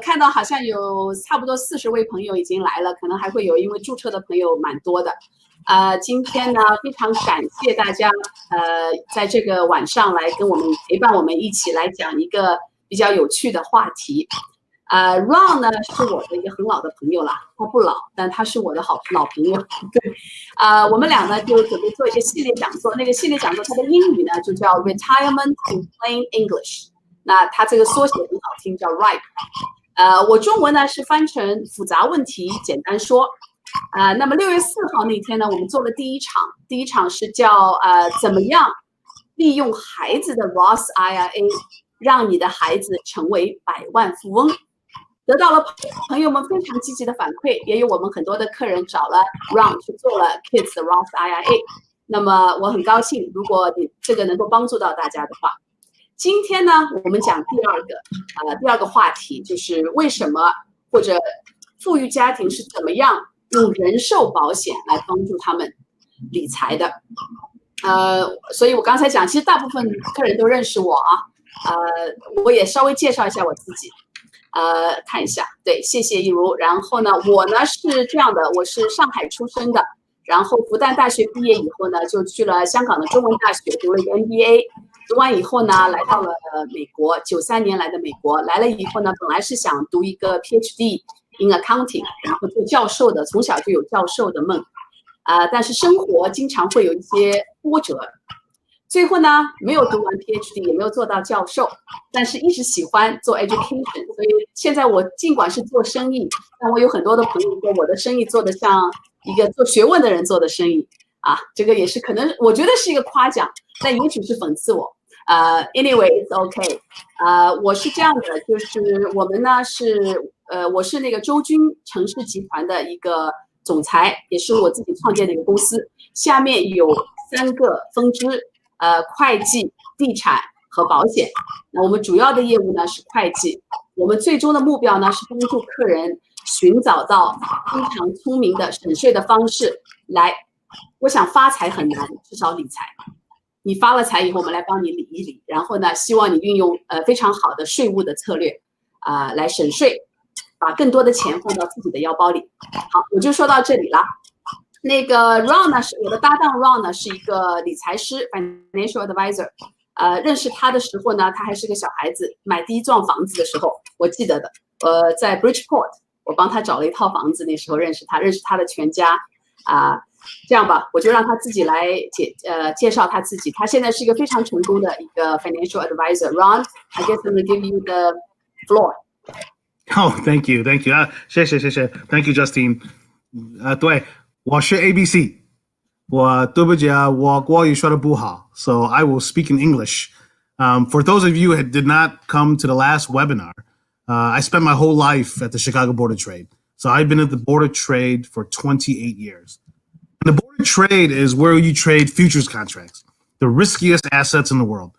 看到好像有差不多40位朋友已经来了，可能还会有因为注册的朋友蛮多的。今天呢，非常感谢大家在这个晚上来跟我们陪伴我们一起来讲一个比较有趣的话题。Ron 呢是我的一个很老的朋友了，他不老，但他是我的老朋友。对，我们俩呢就准备做一个系列讲座，那个系列讲座它的英语呢就叫 Retirement in Plain English， 那它这个缩写很好听，叫 RIPE。我中文呢是翻成复杂问题简单说。那么6月4号那天呢，我们做了第一场是叫怎么样利用孩子的 Roth IRA 让你的孩子成为百万富翁。得到了朋友们非常积极的反馈，也有我们很多的客人找了 Ron 去做了 Kids 的 Roth IRA。那么我很高兴，如果你这个能够帮助到大家的话。今天呢，我们讲第二个话题，就是为什么或者富裕家庭是怎么样用人寿保险来帮助他们理财的。所以我刚才讲，其实大部分客人都认识我啊。我也稍微介绍一下我自己。看一下，对，谢谢一如。然后呢，我呢是这样的，我是上海出生的，然后复旦大学毕业以后呢，就去了香港的中文大学读了一个 MBA， 读完以后呢，来到了美国，93年来的美国，来了以后呢，本来是想读一个 PhD in accounting， 然后做教授的，从小就有教授的梦，但是生活经常会有一些波折。最后呢，没有读完 PhD， 也没有做到教授，但是一直喜欢做 education， 所以现在我尽管是做生意，但我有很多的朋友说我的生意做得像一个做学问的人做的生意啊，这个也是可能我觉得是一个夸奖，但也许是讽刺我。Anyway it's okay。我是这样的，就是我们呢是我是那个周军城市集团的一个总裁，也是我自己创建的一个公司，下面有3个分支。会计、地产和保险。那我们主要的业务呢是会计，我们最终的目标呢是帮助客人寻找到非常聪明的省税的方式来。我想发财很难，至少理财。你发了财以后，我们来帮你理一理，然后呢，希望你运用非常好的税务的策略来省税，把更多的钱放到自己的腰包里。好，我就说到这里了。那个 Ron 呢，是我的搭档 Ron 呢，是一个理财师 financial advisor。认识他的时候呢，他还是个小孩子，买第一幢房子的时候，我记得的。在 Bridgeport， 我帮他找了一套房子，那时候认识他的全家。这样吧，我就让他自己来介绍他自己。他现在是一个非常成功的一个 financial advisor。Ron, I guess I'm gonna give you the floor. Oh, thank you. 谢谢。Thank you, Justine. 对。我是 ABC， 我对不起啊，我国语说的不好 ，so I will speak in English. For those of you who did not come to the last webinar, I spent my whole life at the Chicago Board of Trade. So I've been at the Board of Trade for 28 years. And the Board of Trade is where you trade futures contracts, the riskiest assets in the world,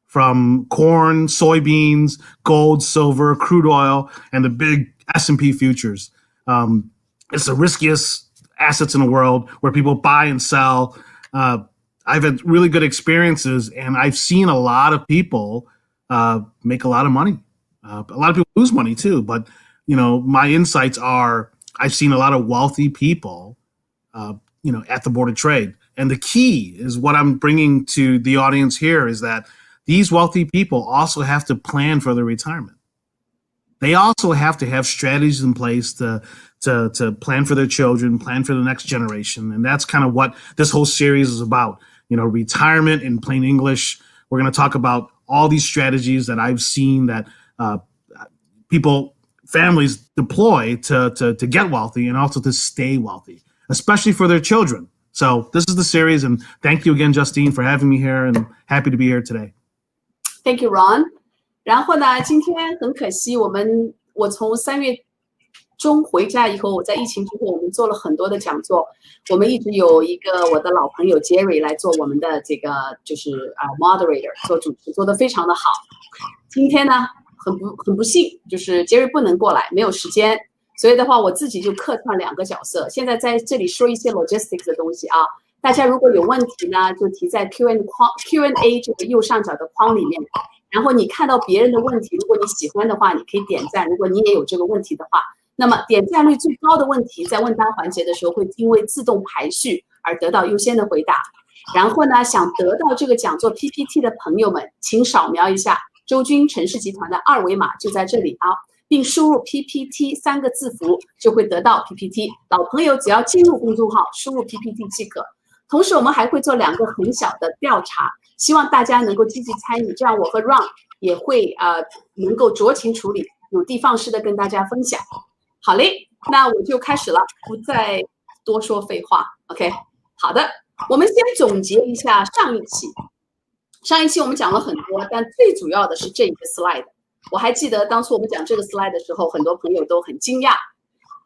from corn, soybeans, gold, silver, crude oil, and the big S&P futures. It's the riskiest assets in the world where people buy and sell. I've had really good experiences, and I've seen a lot of people make a lot of money. A lot of people lose money too, but my insights are I've seen a lot of wealthy people, at the Board of Trade. And the key is what I'm bringing to the audience here is that these wealthy people also have to plan for their retirement. They also have to have strategies in place to plan for their children, plan for the next generation. And that's kind of what this whole series is about. Retirement in plain English. We're going to talk about all these strategies that I've seen that families deploy to get wealthy and also to stay wealthy, especially for their children. So this is the series, and thank you again, Justine, for having me here, and happy to be here today. Thank you, Ron. 然后呢，今天很可惜，我从3月中回家以后，我在疫情之后，我们做了很多的讲座。我们一直有一个我的老朋友 Jerry 来做我们的这个就是moderator 做主持，做得非常的好。今天呢，很不幸，就是 Jerry 不能过来，没有时间，所以的话，我自己就客串2个角色。现在在这里说一些 logistics 的东西啊。大家如果有问题呢，就提在 Q&A 这个右上角的框里面。然后你看到别人的问题，如果你喜欢的话，你可以点赞。如果你也有这个问题的话，那么点赞率最高的问题，在问答环节的时候会因为自动排序而得到优先的回答。然后呢，想得到这个讲座 PPT 的朋友们，请扫描一下周军城市集团的二维码，就在这里啊，并输入 PPT 3个字符，就会得到 PPT。老朋友只要进入公众号，输入 PPT 即可。同时，我们还会做2个很小的调查，希望大家能够积极参与，这样我和 Ron 也会能够酌情处理，有的放矢的跟大家分享。好嘞，那我就开始了，不再多说废话。OK， 好的。我们先总结一下上一期。上一期我们讲了很多，但最主要的是这一个 slide。我还记得当初我们讲这个 slide 的时候，很多朋友都很惊讶。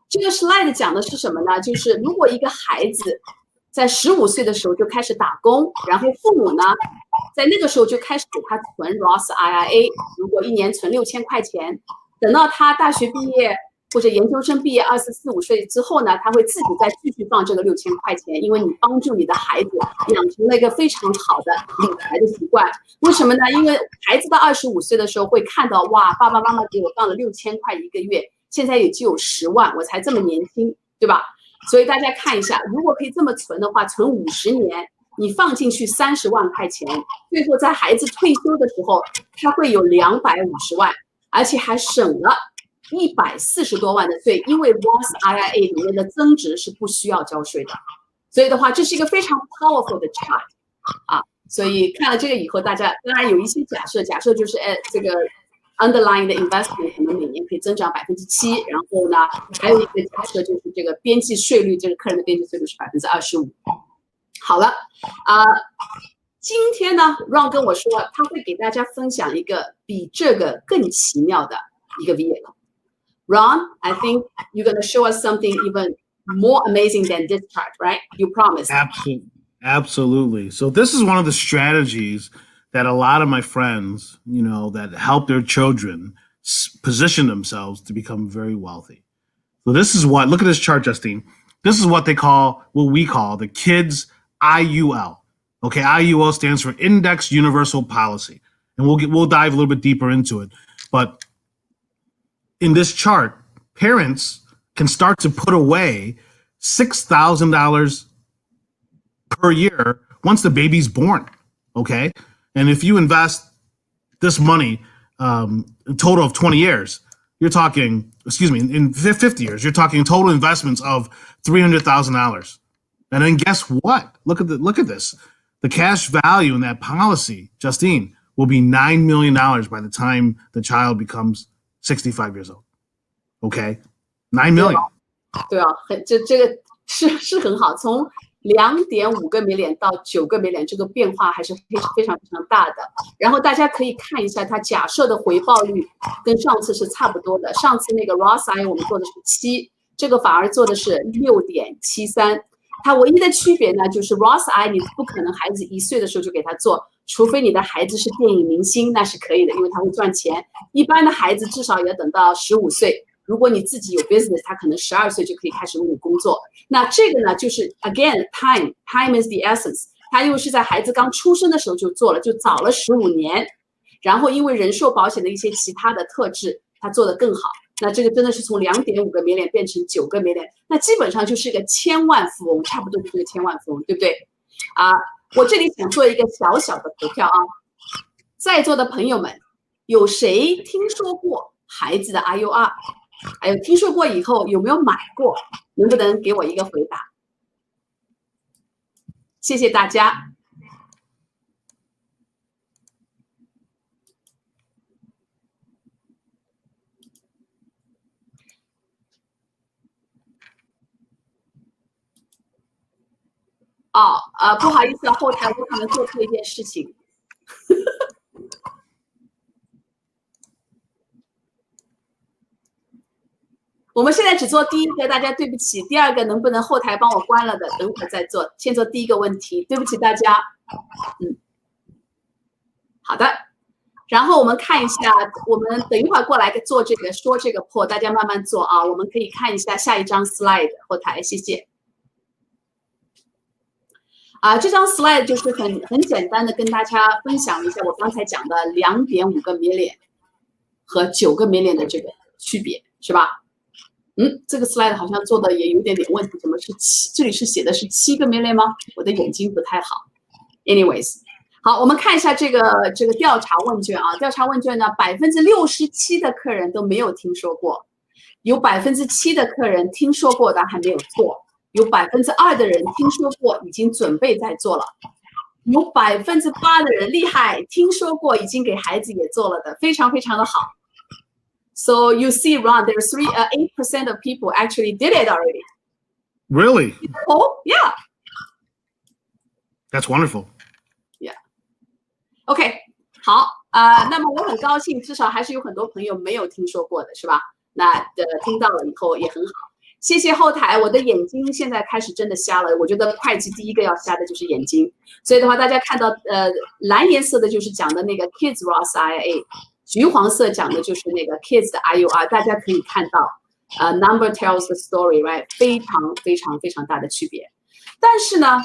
这个 slide 讲的是什么呢？就是如果一个孩子在15岁的时候就开始打工，然后父母呢，在那个时候就开始给他存 Roth IRA， 如果1年存6000块钱，等到他大学毕业或者研究生毕业24、25岁之后呢，他会自己再继续放这个6000块钱，因为你帮助你的孩子养成了一个非常好的理财的习惯。为什么呢？因为孩子到25岁的时候会看到，哇，爸爸妈妈给我放了6000块一个月，现在也就有10万，我才这么年轻，对吧？所以大家看一下，如果可以这么存的话，存50年，你放进去30万块钱，最后在孩子退休的时候，他会有250万，而且还省了140多万的税，因为 Roth IRA 里面的增值是不需要交税的。所以的话，这是一个非常 powerful 的 chart 啊。所以看了这个以后，大家当然有一些假设就是这个 underlying 的 investment 可能每年可以增长7%，然后呢，还有一个假设就是这个边际税率，这个客人的边际税率是25%。好了，今天呢 ，Ron 跟我说他会给大家分享一个比这个更奇妙的一个 vehicle。Ron, I think you're going to show us something even more amazing than this chart, right? You promised. Absolutely. So this is one of the strategies that a lot of my friends, that help their children position themselves to become very wealthy. So this is look at this chart, Justine. This is what we call the kids IUL. Okay, IUL stands for Index Universal Policy. And we'll dive a little bit deeper into it. But in this chart, parents can start to put away $6,000 per year once the baby's born, okay? And if you invest this money a total of 20 years, you're talking, in 50 years, you're talking total investments of $300,000. And then guess what? Look at this. The cash value in that policy, Justine, will be $9 million by the time the child becomes 65 years old. Okay? 9 million. 对啊，这个是很好，从2.5个 million 到9个 million， 这个变化还是非常大的。然后大家可以看一下它假设的回报率跟上次是差不多的。上次那个 Roth IRA 我们做的是7，这个反而做的是6.73。它唯一的区别呢，就是 Roth IRA 你不可能孩子1岁的时候就给他做，除非你的孩子是电影明星，那是可以的，因为他会赚钱。一般的孩子至少也要等到15岁。如果你自己有 business， 他可能12岁就可以开始为你工作。那这个呢，就是 again time is the essence。他因为是在孩子刚出生的时候就做了，就早了15年。然后因为人寿保险的一些其他的特质，他做得更好。那这个真的是从2.5个 million 变成9个 million， 那基本上就是一个千万富翁，差不多就是个千万富翁，对不对？我这里想做一个小小的投票啊，在座的朋友们，有谁听说过孩子的 IUR？还有听说过以后有没有买过？能不能给我一个回答？谢谢大家。不好意思，后台我可能做错一件事情。我们现在只做第一个，大家对不起。第二个能不能后台帮我关了的，等会儿再做。先做第一个问题，对不起大家。好的。然后我们看一下，我们等一会儿过来做说这个破，大家慢慢做啊。我们可以看一下下一张 slide 后台，谢谢。这张 slide 就是很简单的跟大家分享一下我刚才讲的2.5个 million 和9个 million 的这个区别，是吧？这个 slide 好像做的也有点问题，怎么是这里是写的是7个 million 吗？我的眼睛不太好。Anyways， 好，我们看一下这个调查问卷啊，调查问卷呢，67%的客人都没有听说过，有7%的客人听说过但还没有做，有2%的人听说过已经准备在做了，有8%的人厉害，听说过已经给孩子也做了的，非常非常的好。So you see, Ron, there's 8% of people actually did it already. Really? Oh, yeah. That's wonderful. Yeah. OK， 好那么我很高兴，至少还是有很多朋友没有听说过的，是吧？那听到了以后也很好。谢谢后台，我的眼睛现在开始真的瞎了。我觉得会计第一个要瞎的就是眼睛，所以的话，大家看到蓝颜色的就是讲的那个 Kids Roth IRA。橘黄色讲的就是那个 kids 的 IUR， 大家可以看到，number tells the story，right？ 非常非常非常大的区别。但是呢，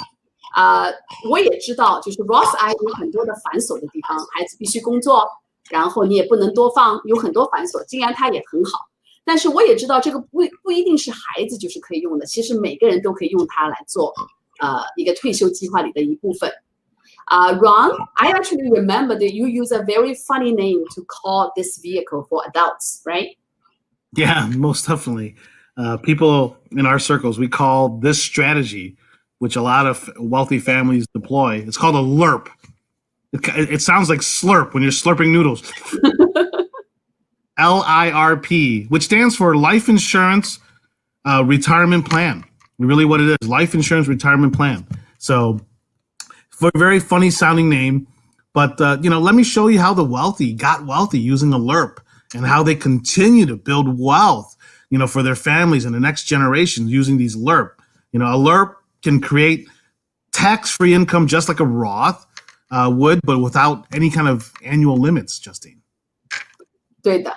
我也知道，就是 Roth IRA 有很多的繁琐的地方，孩子必须工作，然后你也不能多放，有很多繁琐。既然它也很好，但是我也知道这个不一定是孩子就是可以用的，其实每个人都可以用它来做一个退休计划里的一部分。Ron, I actually remember that you use a very funny name to call this vehicle for adults, right? Yeah, most definitely. People in our circles, we call this strategy, which a lot of wealthy families deploy, it's called a LIRP. It sounds like slurp when you're slurping noodles. LIRP, which stands for Life Insurance Retirement Plan. Really what it is, Life Insurance Retirement Plan. So for a very funny sounding name, but let me show you how the wealthy got wealthy using a LIRP and how they continue to build wealth, for their families and the next generation using these LIRP. A LIRP can create tax-free income just like a Roth would, but without any kind of annual limits, Justine. 对的。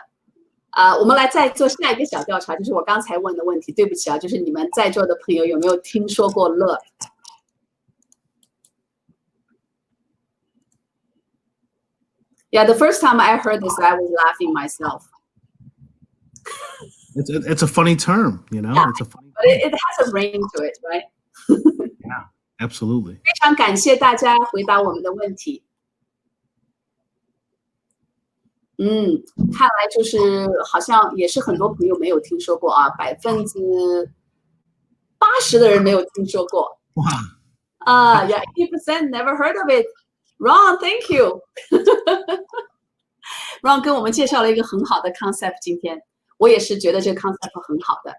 我们来再做下一个小调查，就是我刚才问的问题。对不起啊，就是你们在座的朋友有没有听说过LIRP？Yeah, the first time I heard this, I was laughing myself. It's a funny term, Yeah, It's a funny. But it has a ring to it, right? Yeah, absolutely. 非常感谢大家回答我们的问题。看来就是好像也是很多朋友没有听说过啊，80%的人没有听说过。哇，yeah, 80% never heard of it. Ron, thank you. Ron 跟我们介绍了一个很好的 concept， 今天我也是觉得这个 concept 很好的。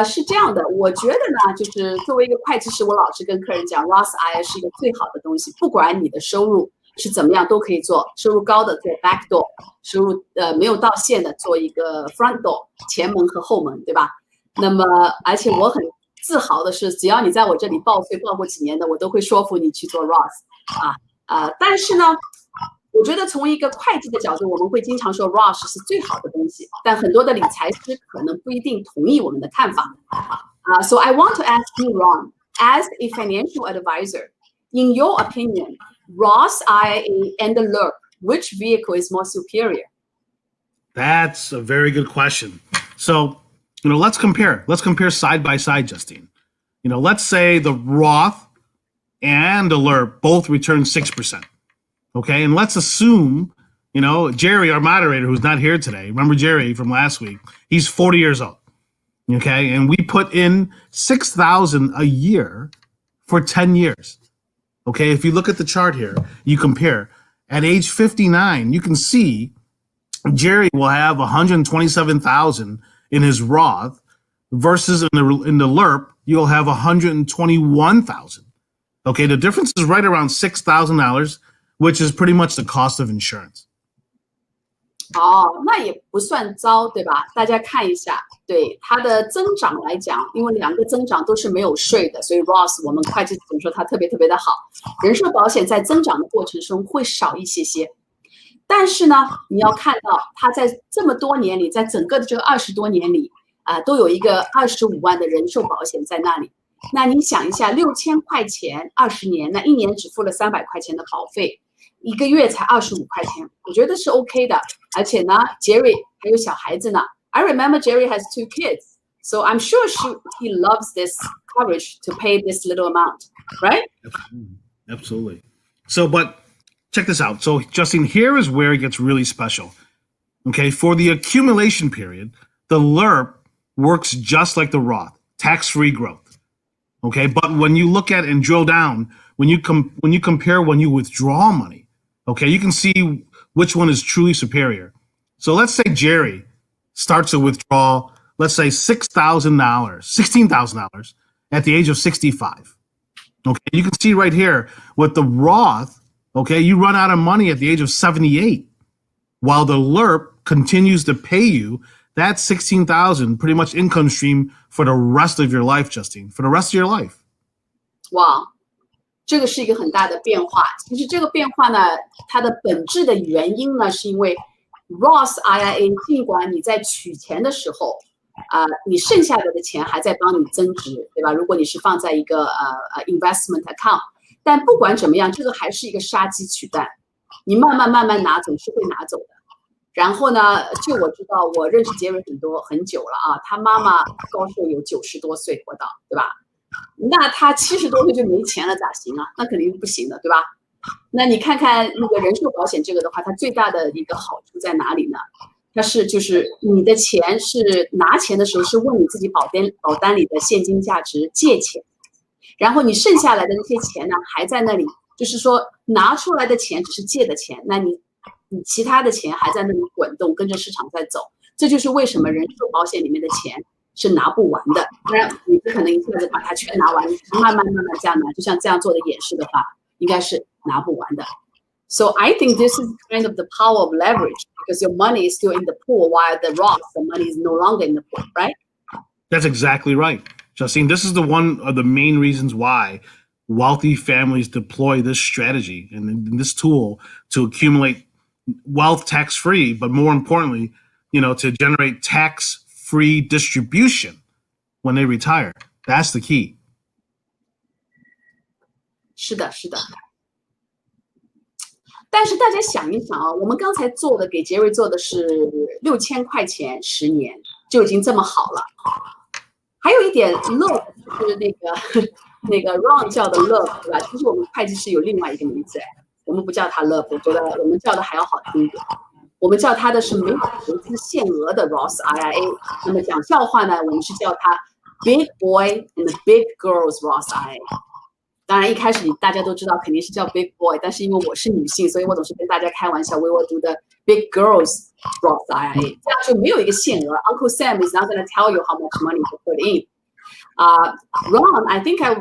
是这样的，我觉得呢，就是作为一个会计师，我老是跟客人讲 ，Roth IRA 是一个最好的东西，不管你的收入是怎么样都可以做，收入高的做 back door， 收入没有到线的做一个 front door， 前门和后门，对吧？那么而且我很自豪的是，只要你在我这里报税报过几年的，我都会说服你去做 Roth 但是呢，我觉得从一个会计的角度，我们会经常说 Roth 是最好的东西，但很多的理财师可能不一定同意我们的看法。So I want to ask you, Ron, as a financial advisor, in your opinion, Roth IRA and the LIRP, which vehicle is more superior? That's a very good question. So, let's compare. Let's compare side by side, Justine. Let's say the Roth and the LIRP both return 6%. Okay, and let's assume, Jerry, our moderator, who's not here today, remember Jerry from last week, he's 40 years old. Okay, and we put in $6,000 a year for 10 years. Okay, if you look at the chart here, you compare. At age 59, you can see Jerry will have $127,000 in his Roth versus in the LIRP, you'll have $121,000. Okay, the difference is right around $6,000, which is pretty much the cost of insurance. 那也不算糟，对吧？大家看一下，对它的增长来讲，因为两个增长都是没有税的，所以 Roth 我们会计总说它特别特别的好。人寿保险在增长的过程中会少一些些，但是呢，你要看到它在这么多年里，在整个的这个20多年里都有一个25万的人寿保险在那里。那你想一下，6000块钱20年，那1年只付了300块钱的保费，1个月才25块钱，我觉得是 OK 的。而且呢，Jerry 还有小孩子呢。I remember Jerry has 2 kids, so I'm sure he loves this coverage to pay this little amount, right? Absolutely. So, but check this out. So, Justine, here is where it gets really special. Okay, for the accumulation period, the LERP works just like the Roth, tax-free growth. Okay, but when you look at and drill down, when you compare when you withdraw money, okay, you can see which one is truly superior. So let's say Jerry starts to withdraw, let's say $16,000 at the age of 65. Okay, you can see right here with the Roth, okay, you run out of money at the age of 78, while the LERP continues to pay you that 16,000 pretty much income stream for the rest of your life, Justine, for the rest of your life. 哇，这个是一个很大的变化。其实这个变化呢，它的本质的原因呢，是因为 Roth IRA 尽管你在取钱的时候，你剩下的钱还在帮你增值，对吧？如果你是放在一个investment account， 但不管怎么样，这个还是一个杀鸡取蛋，你慢慢拿总是会拿走的。然后呢，就我知道，我认识杰瑞很久了啊，他妈妈高寿有90多岁活到，对吧？那他70多岁就没钱了咋行啊？那肯定不行的，对吧？那你看看那个人寿保险这个的话，它最大的一个好处在哪里呢？它就是你的钱是拿钱的时候是问你自己保单里的现金价值借钱，然后你剩下来的那些钱呢还在那里，就是说拿出来的钱只是借的钱，那你其他的钱还在那里滚动，跟着市场在走。这就是为什么人寿保险里面的钱是拿不完的。当然，你不可能一下子把它全拿完，慢慢这样拿。就像这样做的演示的话，应该是拿不完的。So I think this is kind of the power of leverage because your money is still in the pool while the money is no longer in the pool, right? That's exactly right, Justine. This is one of the main reasons why wealthy families deploy this strategy and this tool to accumulate wealth tax-free, but more importantly, to generate tax-free distribution when they retire. That's the key. 是的。但是大家想一想啊，我们刚才给杰瑞做的是6000块钱10年，就已经这么好了。还有一点 love 就是那个 Ron 叫的 love， 对吧？其实我们会计师有另外一个名字，我们不叫它 love， 我觉得我们叫的还要好听一点。我们叫它的是没有投资限额的 Roth IRA。那么讲笑话呢，我们是叫它 Big Boy and the Big Girls Roth IRA。当然，一开始大家都知道肯定是叫 Big Boy， 但是因为我是女性，所以我总是跟大家开玩笑 ，We will do the Big Girls Roth IRA， 这样就没有一个限额。Uncle Sam is not going to tell you how much money to put in. Ron, I think I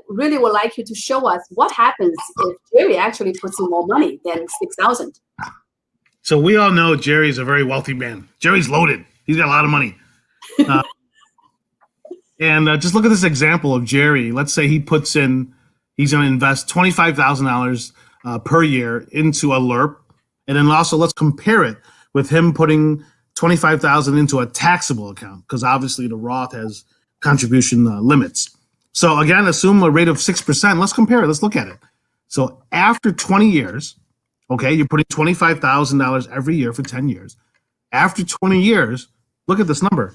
really would like you to show us what happens if Jerry actually puts in more money than 6,000. So we all know Jerry's a very wealthy man. Jerry's loaded. He's got a lot of money. And just look at this example of Jerry. Let's say he's going to invest $25,000 per year into a LERP. And then also let's compare it with him putting $25,000 into a taxable account, because obviously the Roth has contribution limits. So again, assume a rate of 6%. Let's compare it. Let's look at it. So after 20 years, okay, you're putting $25,000 every year for 10 years. After 20 years, look at this number.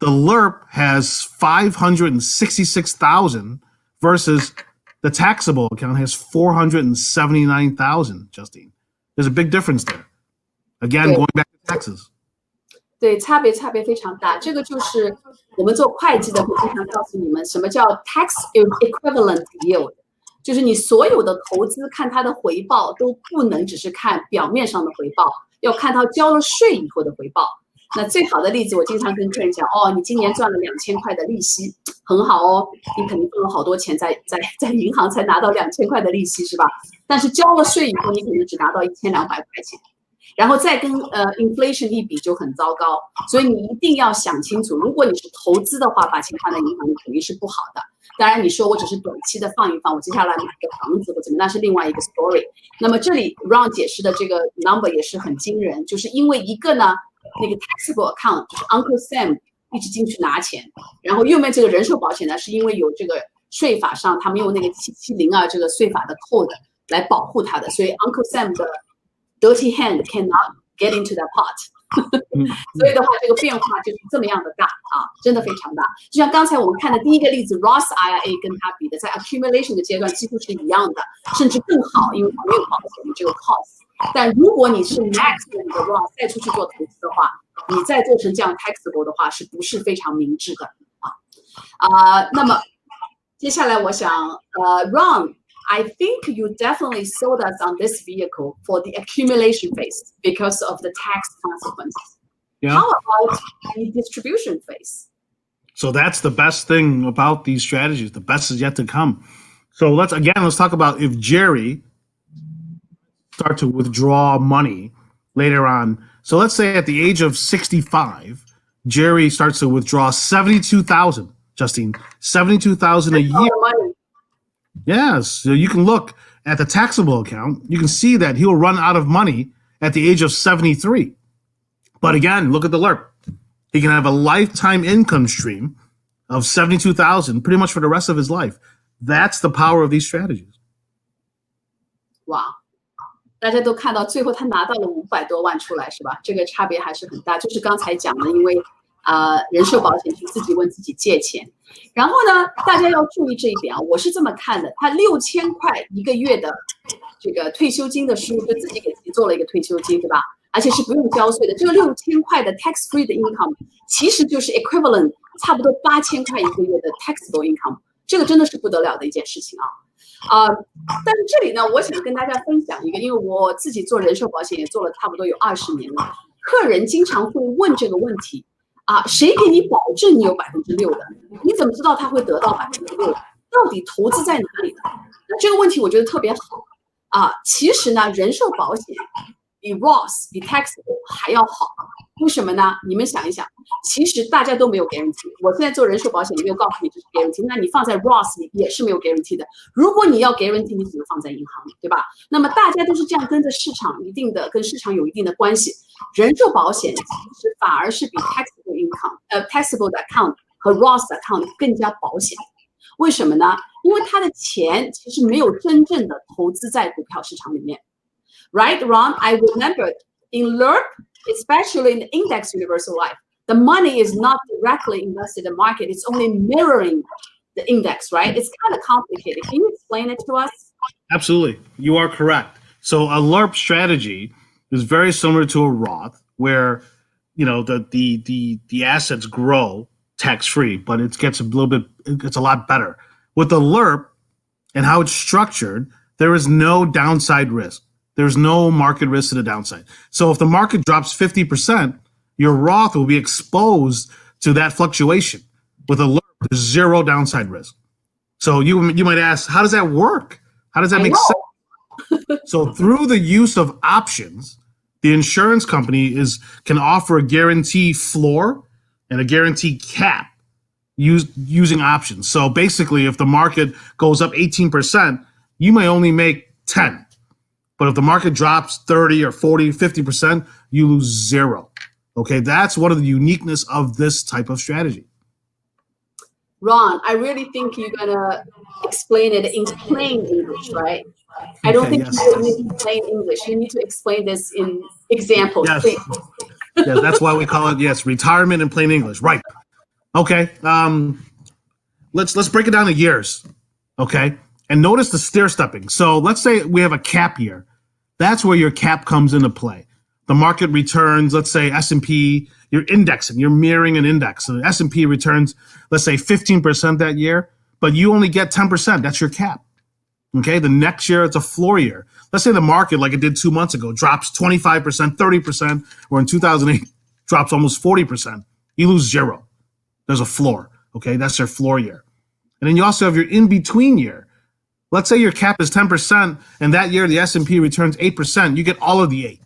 The LERP has $566,000 versus the taxable account has $479,000, Justine. There's a big difference there. Again, going back to taxes. 对，差别非常大。这个就是我们做会计的会经常告诉你们什么叫 tax equivalent yield， 就是你所有的投资看它的回报都不能只是看表面上的回报，要看它交了税以后的回报。那最好的例子，我经常跟客人讲，你今年赚了2000块的利息，很好哦，你肯定赚了好多钱在银行才拿到2000块的利息，是吧？但是交了税以后，你可能只拿到1200块钱。然后再跟inflation 一比就很糟糕，所以你一定要想清楚，如果你是投资的话，把钱放在银行里肯定是不好的。当然你说我只是短期的放一放，我接下来买个房子或怎么，那是另外一个 story。那么这里 Ron 解释的这个 number 也是很惊人，就是因为一个呢，那个 taxable account 就是 Uncle Sam 一直进去拿钱，然后右面这个人寿保险呢，是因为有这个税法上他们用那个770啊这个税法的 code 来保护他的，所以 Uncle Sam 的 dirty hand cannot get into that pot 所以的话，这个变化就是这么样的大啊，真的非常大。就像刚才我们看的第一个例子 ，Roth IRA 跟它比的，在 accumulation 的阶段几乎是一样的，甚至更好，因为它没有保险的这个 cost。但如果你是 max 的你的 Roth 再出去做投资的话，你再做成这样 taxable 的话，是不是非常明智的啊？那么接下来我想Ron。I think you definitely sold us on this vehicle for the accumulation phase because of the tax consequences. Yeah. How about the distribution phase? So that's the best thing about these strategies. The best is yet to come. So let's talk about if Jerry start to withdraw money later on. So let's say at the age of 65, Jerry starts to withdraw 72,000, Justine, 72,000 a year. Yes, so you can look at the taxable account. You can see that he'll run out of money at the age of 73. But again, look at the LERP. He can have a lifetime income stream of 72,000 pretty much for the rest of his life. That's the power of these strategies. 哇，大家都看到最后他拿到了500多万出来，是吧？这个差别还是很大。就是刚才讲的，因为人寿保险去自己问自己借钱，然后呢，大家要注意这一点啊，我是这么看的，他6000块一个月的这个退休金的收入，就自己给自己做了一个退休金，对吧？而且是不用交税的。这个6000块的 tax free 的 income， 其实就是 equivalent 差不多8000块一个月的 taxable income， 这个真的是不得了的一件事情啊。但是这里呢，我想跟大家分享一个，因为我自己做人寿保险也做了差不多有20年了，客人经常会问这个问题。谁给你保证你有6%的？你怎么知道他会得到6%？到底投资在哪里呢？那这个问题我觉得特别好其实呢，人寿保险比 Roth 比 taxable 还要好。为什么呢？你们想一想，其实大家都没有 guarantee。我现在做人寿保险，也没有告诉你这是 guarantee， 那你放在 Roth 里也是没有 guarantee 的。如果你要 guarantee， 你只能放在银行里，对吧？那么大家都是这样跟着市场跟市场有一定的关系。人寿保险其实反而是比 taxable income、taxable 的 account 和 Roth account 更加保险。为什么呢？因为他的钱其实没有真正的投资在股票市场里面。Right, Ron? I remember in LERP, especially in the index universal life, the money is not directly invested in the market. It's only mirroring the index, right? It's kind of complicated. Can you explain it to us? Absolutely. You are correct. So a LERP strategy is very similar to a Roth where, the assets grow tax-free, but it's a lot better. With the LERP and how it's structured, there is no downside risk. There's no market risk to the downside. So if the market drops 50%, your Roth will be exposed to that fluctuation. With a LERP, there's zero downside risk. So you might ask, how does that work? How does that make sense? So through the use of options, the insurance company can offer a guarantee floor and a guarantee cap using options. So basically, if the market goes up 18%, you may only make 10. But if the market drops 30 or 40, 50%, you lose zero. Okay, that's one of the uniqueness of this type of strategy. Ron, I really think you're going to explain it in plain English, right? I don't think you need to plain English. You need to explain this in examples. Yes, yes, that's why we call it, retirement in plain English. Right. Okay, let's break it down to years, okay? And notice the stair-stepping. So let's say we have a cap year. That's where your cap comes into play. The market returns, let's say S&P, you're indexing, you're mirroring an index. So the S&P returns, let's say 15% that year, but you only get 10%. That's your cap. Okay, the next year it's a floor year. Let's say the market, like it did 2 months ago, drops 25%, 30%, or in 2008, drops almost 40%. You lose zero. There's a floor. Okay, that's your floor year. And then you also have your in-between year. Let's say your cap is 10%, and that year the S&P returns 8%. You get all of the 8.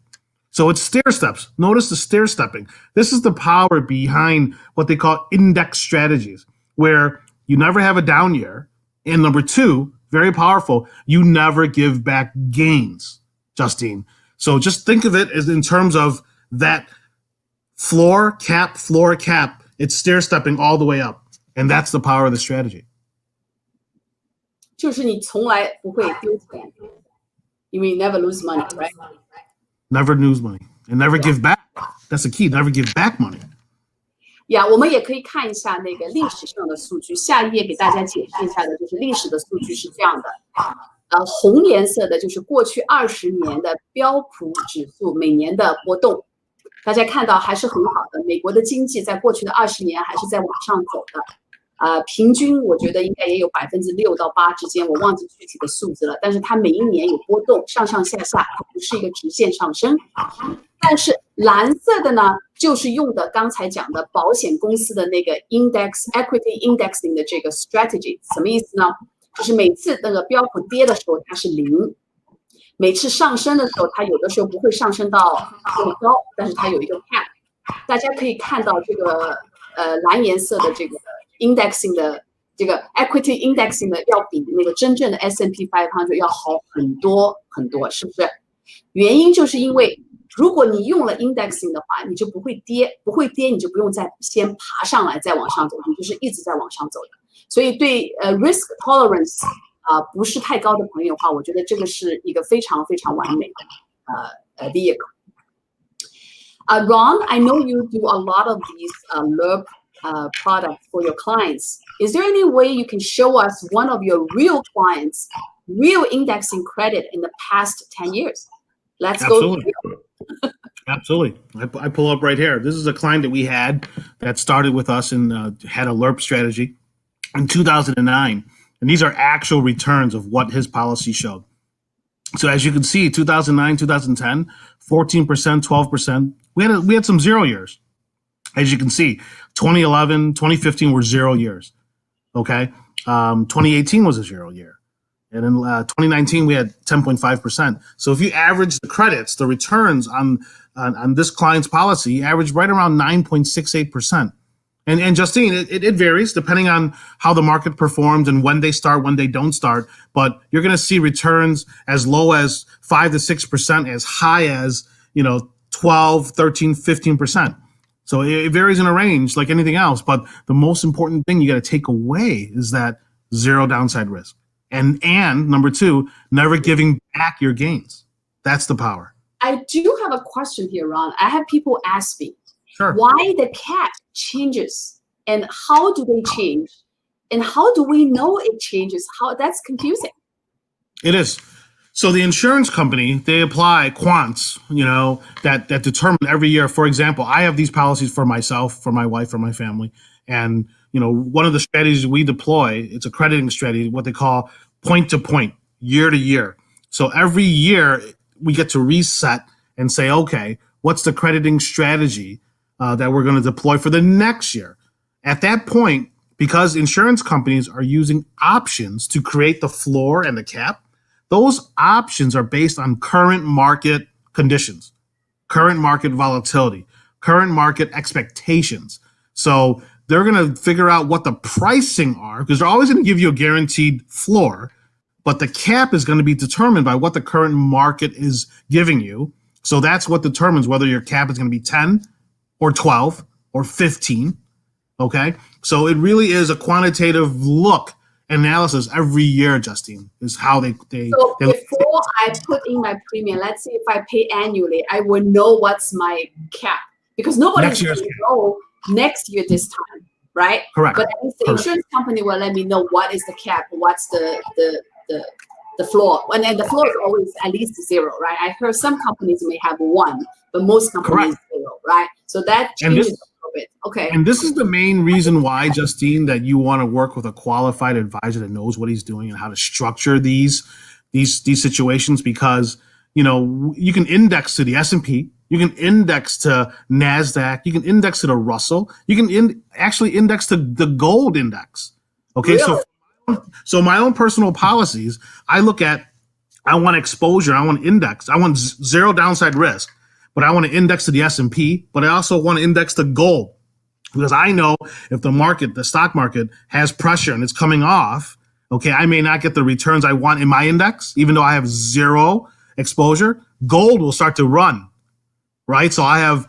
So it's stair steps. Notice the stair stepping. This is the power behind what they call index strategies, where you never have a down year. And number two, very powerful, you never give back gains, Justine. So just think of it as in terms of that floor, cap. It's stair stepping all the way up. And that's the power of the strategy. 就是你从来不会丢钱，因为 you never lose money, right? Never lose money and never give back. That's the key. Never give back money. 呀，我们也可以看一下那个历史上的数据。下一页给大家解释一下的，就是历史的数据是这样的。红颜色的就是过去20年的标普指数每年的波动，大家看到还是很好的。美国的经济在过去的20年还是在往上走的。平均我觉得应该也有6%到8%之间，我忘记具体的数字了。但是它每一年有波动，上上下下，它不是一个直线上升。但是蓝色的呢，就是用的刚才讲的保险公司的那个 equity indexing 的这个 strategy， 什么意思呢？就是每次那个标普跌的时候它是0，每次上升的时候它有的时候不会上升到这么高，但是它有一个 cap。大家可以看到这个蓝颜色的这个 indexing 的这个 equity indexing 的要比那个真正的 S&P 500要好很多很多，是不是？原因就是因为如果你用了 indexing 的话，你就不会跌，不会跌你就不用再先爬上来再往上走，你就是一直在往上走的。所以对risk tolerance 不是太高的朋友的话，我觉得这个是一个非常非常完美的vehicle。Ron, I know you do a lot of these LERP products for your clients. Is there any way you can show us one of your real clients, real indexing credit in the past 10 years? Let's Absolutely. go. Absolutely. I pull up right here. This is a client that we had that started with us and had a LERP strategy in 2009. And these are actual returns of what his policy showed. So as you can see, 2009, 2010, 14%, 12%. We had some 0 years. As you can see, 2011, 2015 were 0 years. Okay. 2018 was a 0 year. And in 2019, we had 10.5%. So if you average the credits, the returns on this client's policy averaged right around 9.68%. And Justine, it varies depending on how the market performs and when they start, when they don't start. But you're going to see returns as low as 5 to 6%, as high as 12, 13, 15%. So it varies in a range like anything else. But the most important thing you got to take away is that zero downside risk. And number 2, never giving back your gains. That's the power. I do have a question here, Ron. I have people ask me, Sure. why the cap changes and how do they change? And how do we know it changes? That's confusing. It is. So the insurance company, they apply quants, that determine every year. For example, I have these policies for myself, for my wife, for my family. And, one of the strategies we deploy, it's a crediting strategy, what they call point to point, year to year. So every year we get to reset and say, okay, what's the crediting strategy that we're going to deploy for the next year? At that point, because insurance companies are using options to create the floor and the cap, those options are based on current market conditions, current market volatility, current market expectations. So they're going to figure out what the pricing are, because they're always going to give you a guaranteed floor, but the cap is going to be determined by what the current market is giving you. So that's what determines whether your cap is going to be 10 or 12 or 15. Okay. So it really is a quantitative look analysis every year, Justine, is how they So before I put in my premium, let's say if I pay annually, I will know what's my cap, because nobody's going to know next year this time, right? Correct. But at least the insurance company will let me know what is the cap, what's the floor. And then the floor is always at least 0, right? I heard some companies may have 1, but most companies 0, right? So that changes a little bit. Okay. And this is the main reason why, Justine, that you want to work with a qualified advisor that knows what he's doing and how to structure these situations, because you can index to the S&P, you can index to NASDAQ, you can index to the Russell, you can actually index to the gold index. Okay, really? So my own personal policies, I look at, I want exposure, I want index, I want 0 downside risk, but I want to index to the S&P, but I also want to index to gold, because I know if the stock market has pressure and it's coming off, okay, I may not get the returns I want in my index, even though I have 0 exposure. Gold will start to run, right? So I have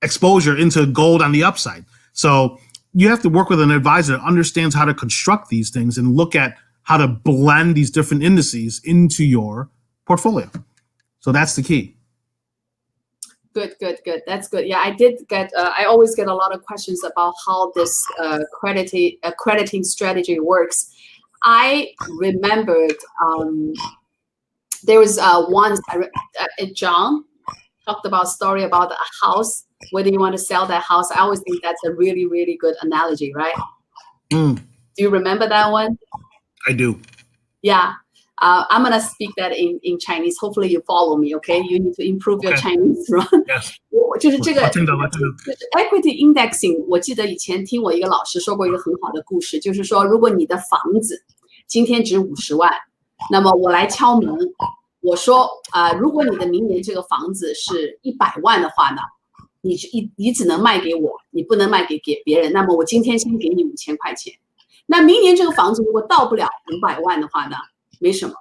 exposure into gold on the upside. So you have to work with an advisor that understands how to construct these things and look at how to blend these different indices into your portfolio. So that's the key. Good. That's good. Yeah, I did get. I always get a lot of questions about how this crediting strategy works. I remembered there was once John talked about a story about a house. Whether you want to sell that house, I always think that's a really, really good analogy, right? Do you remember that one? I do. Yeah. I'm going to speak that in Chinese. Hopefully you follow me, okay? You need to improve your Chinese, right? Yes. 就是这个equity indexing， 我记得以前听我一个老师说过一个很好的故事，就是说，如果你的房子今天值50万，那么我来敲门，我说如果你的明年这个房子是100万的话呢，你只能卖给我，你不能卖给别人。那么我今天先给你5000块钱。那明年这个房子如果到不了500万的话呢？没什么，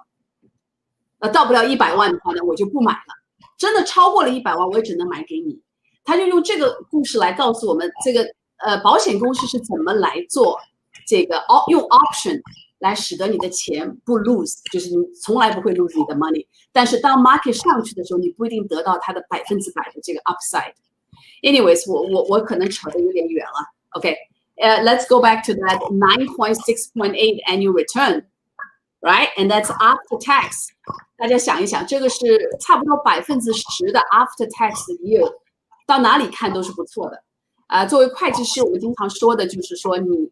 到不了100万的话呢，我就不买了。真的超过了100万，我也只能买给你。他就用这个故事来告诉我们，这个保险公司是怎么来做这个用 option 来使得你的钱不 lose， 就是你从来不会 lose 你的 money。但是当 market 上去的时候，你不一定得到它的100%的这个 upside。Anyways， 我可能扯得有点远了。OK，let's go back to that 9.6.8 annual return。Right, and that's after tax. 大家想一想，这个是差不多10%的 after tax yield， 到哪里看都是不错的。作为会计师，我们经常说的就是说，你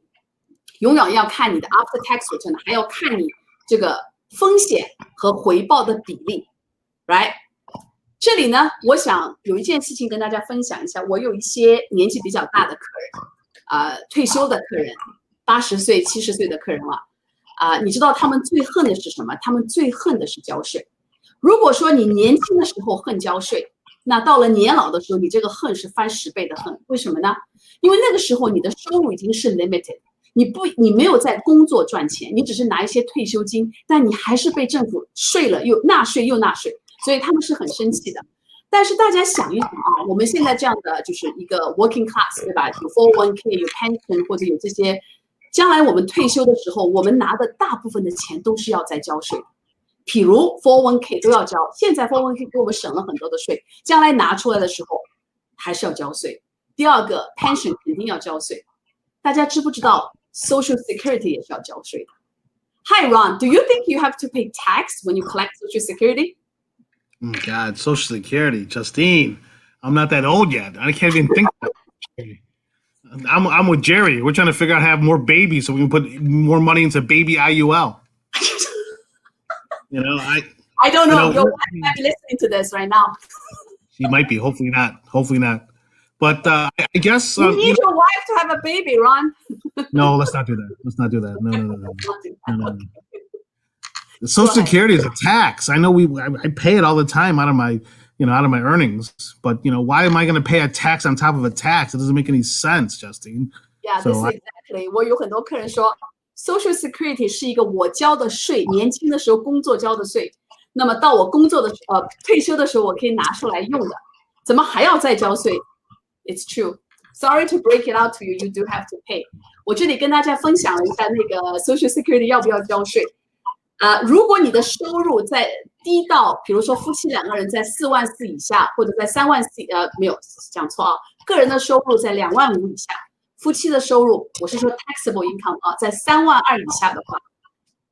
永远要看你的 after tax return， 还要看你这个风险和回报的比例。Right， 这里呢，我想有一件事情跟大家分享一下。我有一些年纪比较大的客人，退休的客人，80岁、70岁的客人了。你知道他们最恨的是什么？他们最恨的是交税。如果说你年轻的时候恨交税，那到了年老的时候，你这个恨是翻10倍的恨。为什么呢？因为那个时候你的收入已经是 limited， 你没有在工作赚钱，你只是拿一些退休金，但你还是被政府税了，又纳税，所以他们是很生气的。但是大家想一想啊，我们现在这样的就是一个 working class， 对吧？有 401k， 有 pension 或者有这些。将来我们退休的时候，我们拿的大部分的钱都是要再交税的，譬如 401k 都要交。现在 401k 给我们省了很多的税，将来拿出来的时候还是要交税。第二个 pension 肯定要交税。大家知不知道 Social Security 也是要交税的 ？Hi Ron, do you think you have to pay tax when you collect Social Security? Oh God, Social Security, Justine. I'm not that old yet. I can't even think about it. I'm with Jerry. We're trying to figure out how to have more babies so we can put more money into baby IUL. I don't know. Your wife might be listening to this right now. She might be. Hopefully not. But I guess you need your wife to have a baby, Ron. No, let's not do that. No. The Social Security is a tax. I know I pay it all the time out of my earnings, but why am I going to pay a tax on top of a tax? It doesn't make any sense, Justine. Yeah, this is exactly. 我有很多客人说 ，Social Security 是一个我交的税，年轻的时候工作交的税，那么到我工作的退休的时候，我可以拿出来用的，怎么还要再交税 ？It's true. Sorry to break it out to you. You do have to pay. 我这里跟大家分享了一下那个 Social Security 要不要交税。如果你的收入在低到，比如说夫妻2个人在4万4以下，或者在3万4，没有讲错啊，个人的收入在2万5以下，夫妻的收入，我是说 taxable income 在3万2以下的话，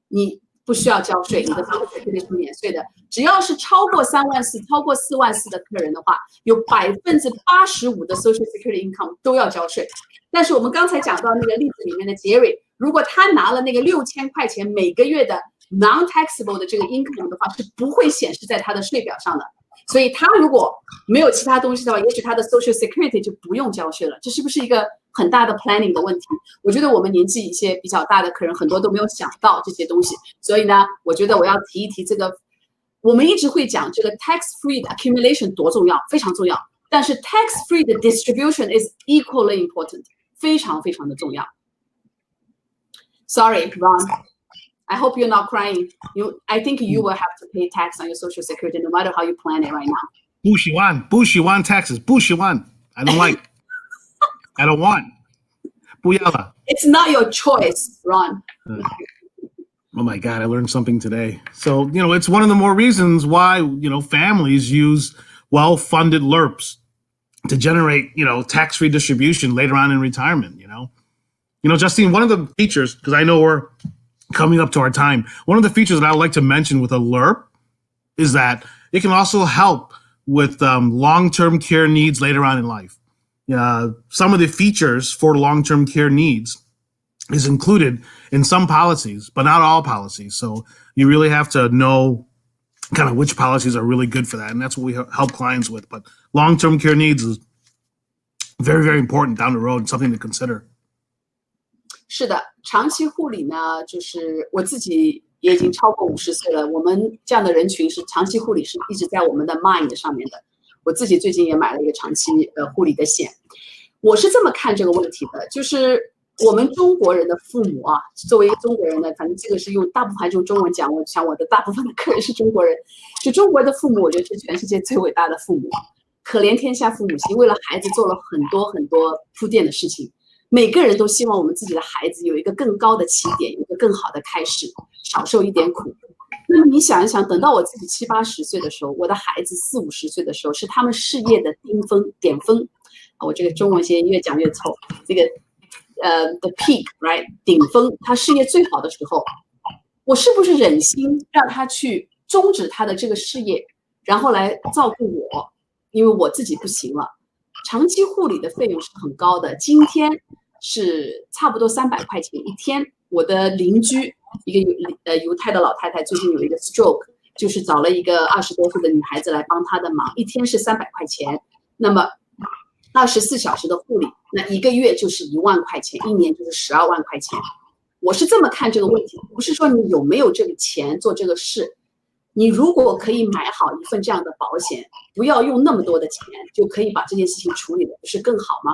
你不需要交税，你的 Social Security 是免税的。只要是超过3万4、超过4万4的客人的话，有85%的 Social Security income 都要交税。但是我们刚才讲到那个例子里面的杰瑞，如果他拿了那个6000块钱每个月的 non-taxable 的这个 income 的话，是不会显示在他的税表上的。所以他如果没有其他东西的话，也许他的 Social Security 就不用交税了。这是不是一个很大的 planning 的问题？我觉得我们年纪一些比较大的客人很多都没有想到这些东西。所以呢，我觉得我要提一提这个，我们一直会讲这个 tax-free 的 accumulation 多重要，非常重要。但是 tax-free 的 distribution is equally important， 非常非常的重要。Sorry, Ron.I hope you're not crying. I think you will have to pay tax on your Social Security no matter how you plan it right now. 不喜欢 taxes. 不喜欢 I don't like. I don't want. 不要了。It's not your choice, Ron. Oh my God, I learned something today. So, it's one of the more reasons why, families use well-funded LERPs to generate, tax-free distribution later on in retirement, Justine, one of the features, because I know we're coming up to our time, one of the features that I would like to mention with a LERP is that it can also help with long-term care needs later on in life. Some of the features for long-term care needs is included in some policies, but not all policies. So you really have to know kind of which policies are really good for that. And that's what we help clients with. But long-term care needs is very, very important down the road and something to consider. 是的，长期护理呢，就是我自己也已经超过50岁了。我们这样的人群是长期护理是一直在我们的 mind 上面的。我自己最近也买了一个长期护理的险。我是这么看这个问题的，就是我们中国人的父母啊，作为一个中国人呢，反正这个是用大部分还是用中文讲。我想我的大部分的客人是中国人，就中国的父母，我觉得是全世界最伟大的父母，可怜天下父母心，为了孩子做了很多很多铺垫的事情。每个人都希望我们自己的孩子有一个更高的起点，有一个更好的开始，少受一点苦。那么你想一想，等到我自己70、80岁的时候，我的孩子40、50岁的时候，是他们事业的巅峰。我这个中文现在越讲越臭，这个the peak right 顶峰，他事业最好的时候，我是不是忍心让他去终止他的这个事业，然后来照顾我？因为我自己不行了。长期护理的费用是很高的，今天是差不多300块钱一天。我的邻居一个犹太的老太太最近有一个 stroke， 就是找了一个20多岁的女孩子来帮她的忙，一天是300块钱。那么24小时的护理，那一个月就是1万块钱，一年就是12万块钱。我是这么看这个问题，不是说你有没有这个钱做这个事，你如果可以买好一份这样的保险，不要用那么多的钱，就可以把这件事情处理的不是更好吗？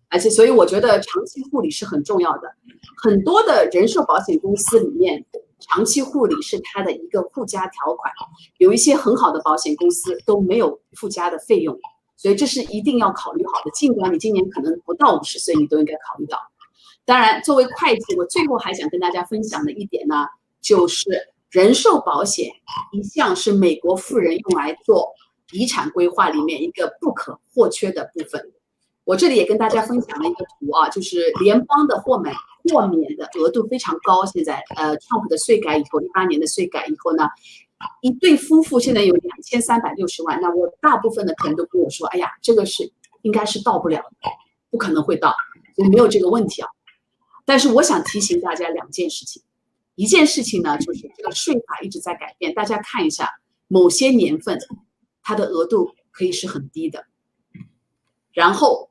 而且，所以我觉得长期护理是很重要的。很多的人寿保险公司里面，长期护理是它的一个附加条款，有一些很好的保险公司都没有附加的费用，所以这是一定要考虑好的。尽管你今年可能不到50岁，你都应该考虑到。当然，作为会计，我最后还想跟大家分享的一点呢，就是人寿保险一向是美国富人用来做遗产规划里面一个不可或缺的部分。我这里也跟大家分享了一个图啊，就是联邦的豁免的额度非常高。现在Trump 的税改以后，18年的税改以后呢，一对夫妇现在有2360万。那我大部分的客人都跟我说，哎呀，这个是应该是到不了的，不可能会到，所以没有这个问题啊。但是我想提醒大家2件事情，一件事情呢，就是这个税法一直在改变，大家看一下，某些年份它的额度可以是很低的。然后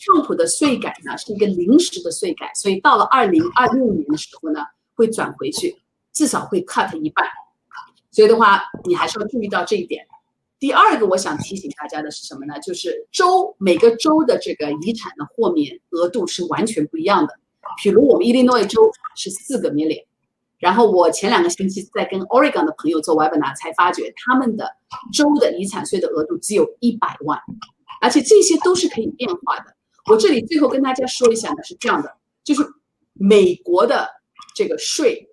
川普的税改呢是一个临时的税改，所以到了2026年的时候呢会转回去，至少会 cut 一半。所以的话，你还是要注意到这一点。第二个我想提醒大家的是什么呢？就是每个州的这个遗产的豁免额度是完全不一样的。比如我们 Illinois 州是4个 million， 然后我前2个星期在跟 Oregon 的朋友做 webinar 才发觉，他们的州的遗产税的额度只有100万。而且这些都是可以变化的。我这里最后跟大家说一下呢，是这样的，就是美国的这个税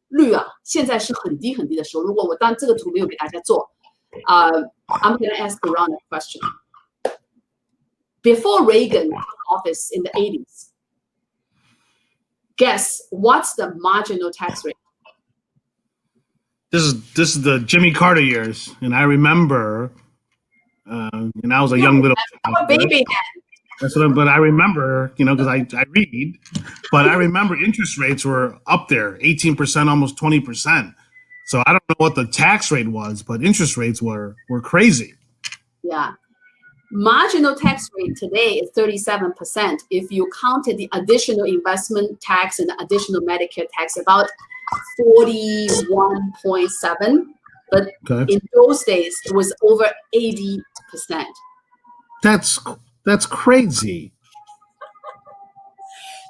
率啊，现在是很低很低的时候。如果我当这个图没有给大家做，I'm going to ask a round of question. Before Reagan took office in the 80s, guess what's the marginal tax rate? This is the Jimmy Carter years, and I remember. And I was a young little baby. That's what. But I remember, because I read, but I remember interest rates were up there, 18%, almost 20%. So I don't know what the tax rate was, but interest rates were crazy. Yeah, marginal tax rate today is 37%. If you counted the additional investment tax and the additional Medicare tax, about 41.7. But in those days, it was over 80%. That's crazy.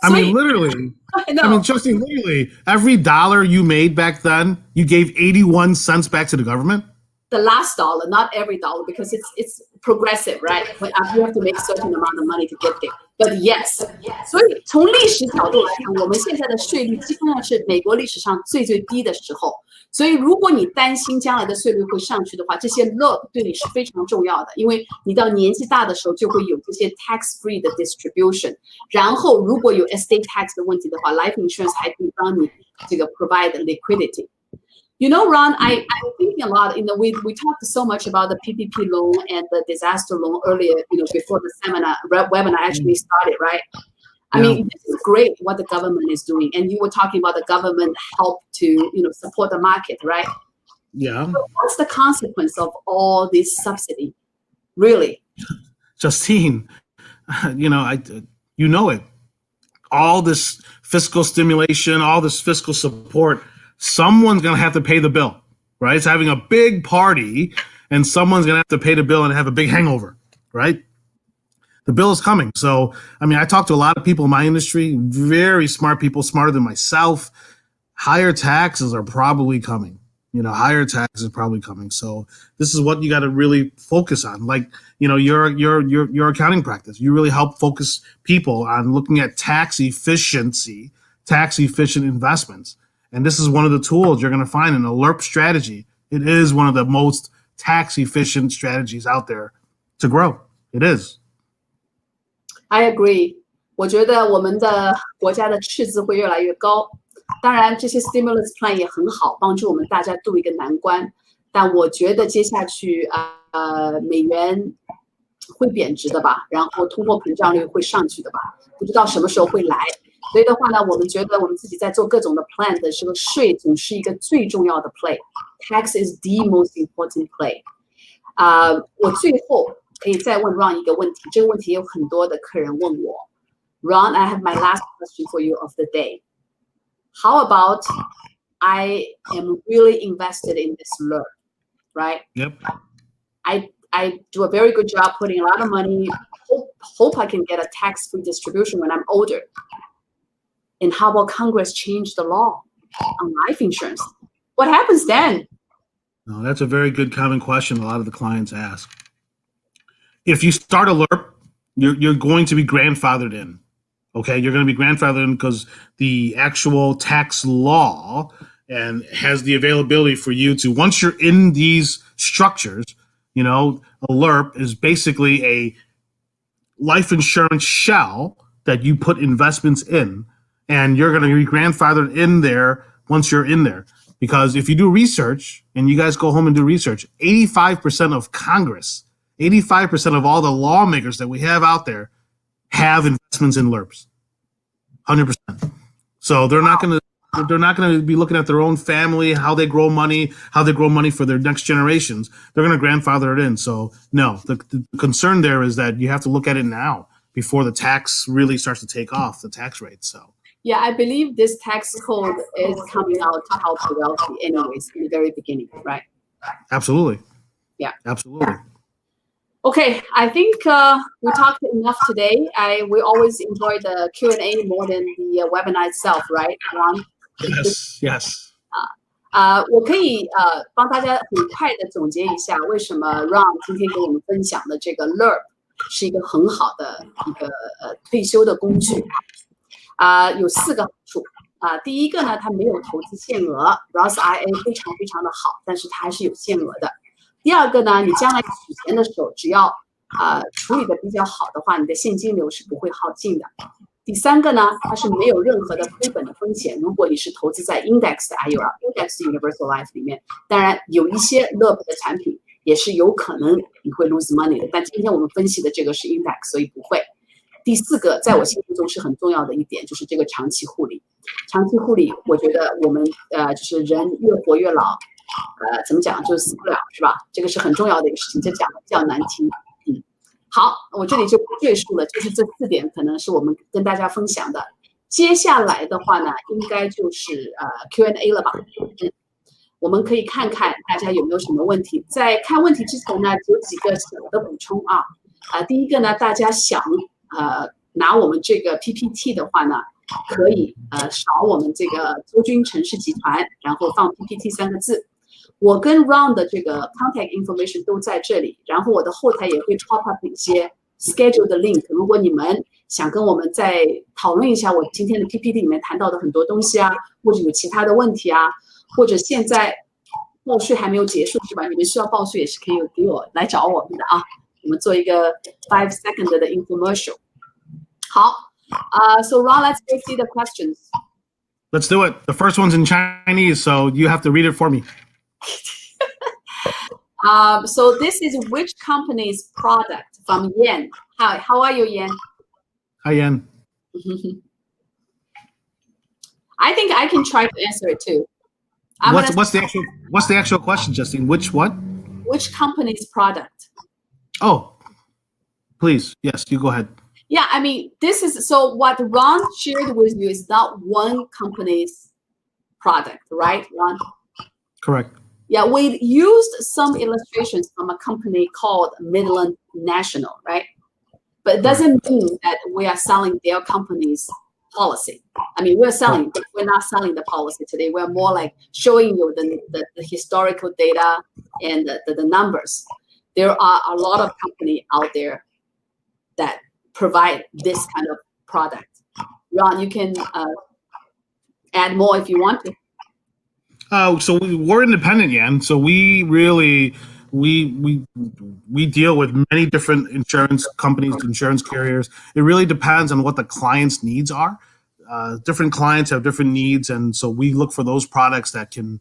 I mean, literally. I mean, Justine, literally, every dollar you made back then, you gave 81 cents back to the government. the last dollar, not every dollar, because it's progressive, right? But you have to make a certain amount of money to get there. But yes, 所以从历史角度来看，我们现在的税率基本上是美国历史上最低的时候。所以如果你担心将来的税率会上去的话，这些 LERP 对你是非常重要的，因为你到年纪大的时候就会有这些 tax-free 的 distribution。然后如果有 estate tax 的问题的话 ，life insurance 还可以帮你这个 provide liquidity。You know, Ron, I'm thinking a lot. We talked so much about the PPP loan and the disaster loan earlier. Before the webinar actually started, right? I mean, this is great what the government is doing, and you were talking about the government help to support the market, right? Yeah. So what's the consequence of all this subsidy, really? Justine, you know it. All this fiscal stimulation, all this fiscal support. Someone's going to have to pay the bill, right? It's having a big party and someone's going to have to pay the bill and have a big hangover, right? The bill is coming. So, I mean, I talk to a lot of people in my industry, very smart people, smarter than myself. Higher taxes are probably coming. Higher taxes are probably coming. So this is what you got to really focus on. Like, your accounting practice, you really help focus people on looking at tax efficient investments. And this is one of the tools you're going to find in a LERP strategy. It is one of the most tax-efficient strategies out there to grow. It is. I agree. 我觉得我们的国家的赤字会越来越高。当然，这些 stimulus plan 也很好，帮助我们大家渡一个难关。但我觉得接下去美元会贬值的吧，然后通货膨胀率会上去的吧，不知道什么时候会来。所以的话呢，我们觉得我们自己在做各种的 plan 的时候，税总是一个最重要的 play。Tax is the most important play。我最后可以再问 Ron 一个问题，这个问题有很多的客人问我。Ron, I have my last question for you of the day. How about I am really invested in this LERP, right? Yep. I do a very good job putting a lot of money. Hope I can get a tax-free distribution when I'm older. And how about Congress change the law on life insurance? What happens then? No, that's a very good common question a lot of the clients ask. If you start a LERP, you're going to be grandfathered in. Okay, you're going to be grandfathered in because the actual tax law and has the availability for you to, once you're in these structures, a LERP is basically a life insurance shell that you put investments in. And you're going to be grandfathered in there once you're in there. Because if you do research, and you guys go home and do research, 85% of Congress, 85% of all the lawmakers that we have out there have investments in LERPs. 100%. So they're not going to be looking at their own family, how they grow money for their next generations. They're going to grandfather it in. So no, the concern there is that you have to look at it now before the tax really starts to take off, the tax rate. So. Yeah, I believe this tax code is coming out to help the wealthy anyways in the very beginning, right? Absolutely. Yeah. Absolutely. Okay, I think we talked enough today. We always enjoy the Q&A more than the webinar itself, right, Ron? Yes. 我可以帮大家很快的总结一下，为什么 Ron 今天给我们分享的这个 LERP 是一个很好的一个退休的工具。有4个好处第一个呢，它没有投资限额 ，Roth IRA 非常非常的好，但是它还是有限额的。第二个呢，你将来取钱的时候，只要处理的比较好的话，你的现金流是不会耗尽的。第三个呢，它是没有任何的亏本的风险。如果你是投资在 Index 的 IUL、Index Universal Life 里面，当然有一些 LERP 的产品也是有可能你会 lose money 的，但今天我们分析的这个是 Index， 所以不会。第4个，在我心目中是很重要的一点，就是这个长期护理。长期护理，我觉得我们就是人越活越老，怎么讲就是死不了，是吧？这个是很重要的一个事情，这讲的比较难听。好，我这里就不赘述了，就是这4点可能是我们跟大家分享的。接下来的话呢，应该就是Q&A 了吧？我们可以看看大家有没有什么问题。在看问题之前呢，有几个小的补充第一个呢，大家想拿我们这个 PPT 的话呢，可以扫我们这个周军城市集团，然后放 PPT 3个字。我跟 Ron 的这个 contact information 都在这里，然后我的后台也会 top up 一些 schedule 的 link。如果你们想跟我们再讨论一下我今天的 PPT 里面谈到的很多东西啊，或者有其他的问题啊，或者现在报税还没有结束是吧？你们需要报税也是可以给我来找我们的啊。我们做一个5 second 的 infomercial。好，so Ron, let's go see the questions. Let's do it. The first one's in Chinese, so you have to read it for me. So this is which company's product from Yan? Hi, how are you, Yan? Hi, Yan. I think I can try to answer it too. What's the actual question, Justine? Which what? Which company's product? Oh, please. Yes, you go ahead. Yeah, I mean, this is so what Ron shared with you is not one company's product, right, Ron? Correct. Yeah, we used some illustrations from a company called Midland National, right? But it doesn't mean that we are selling their company's policy. I mean, we're not selling the policy today. We're more like showing you the historical data and the numbers. There are a lot of companies out there that provide this kind of product. Ron, you can add more if you want to. So we're independent, Yan. So we really we deal with many different insurance companies, insurance carriers. It really depends on what the client's needs are. Different clients have different needs, and so we look for those products that can,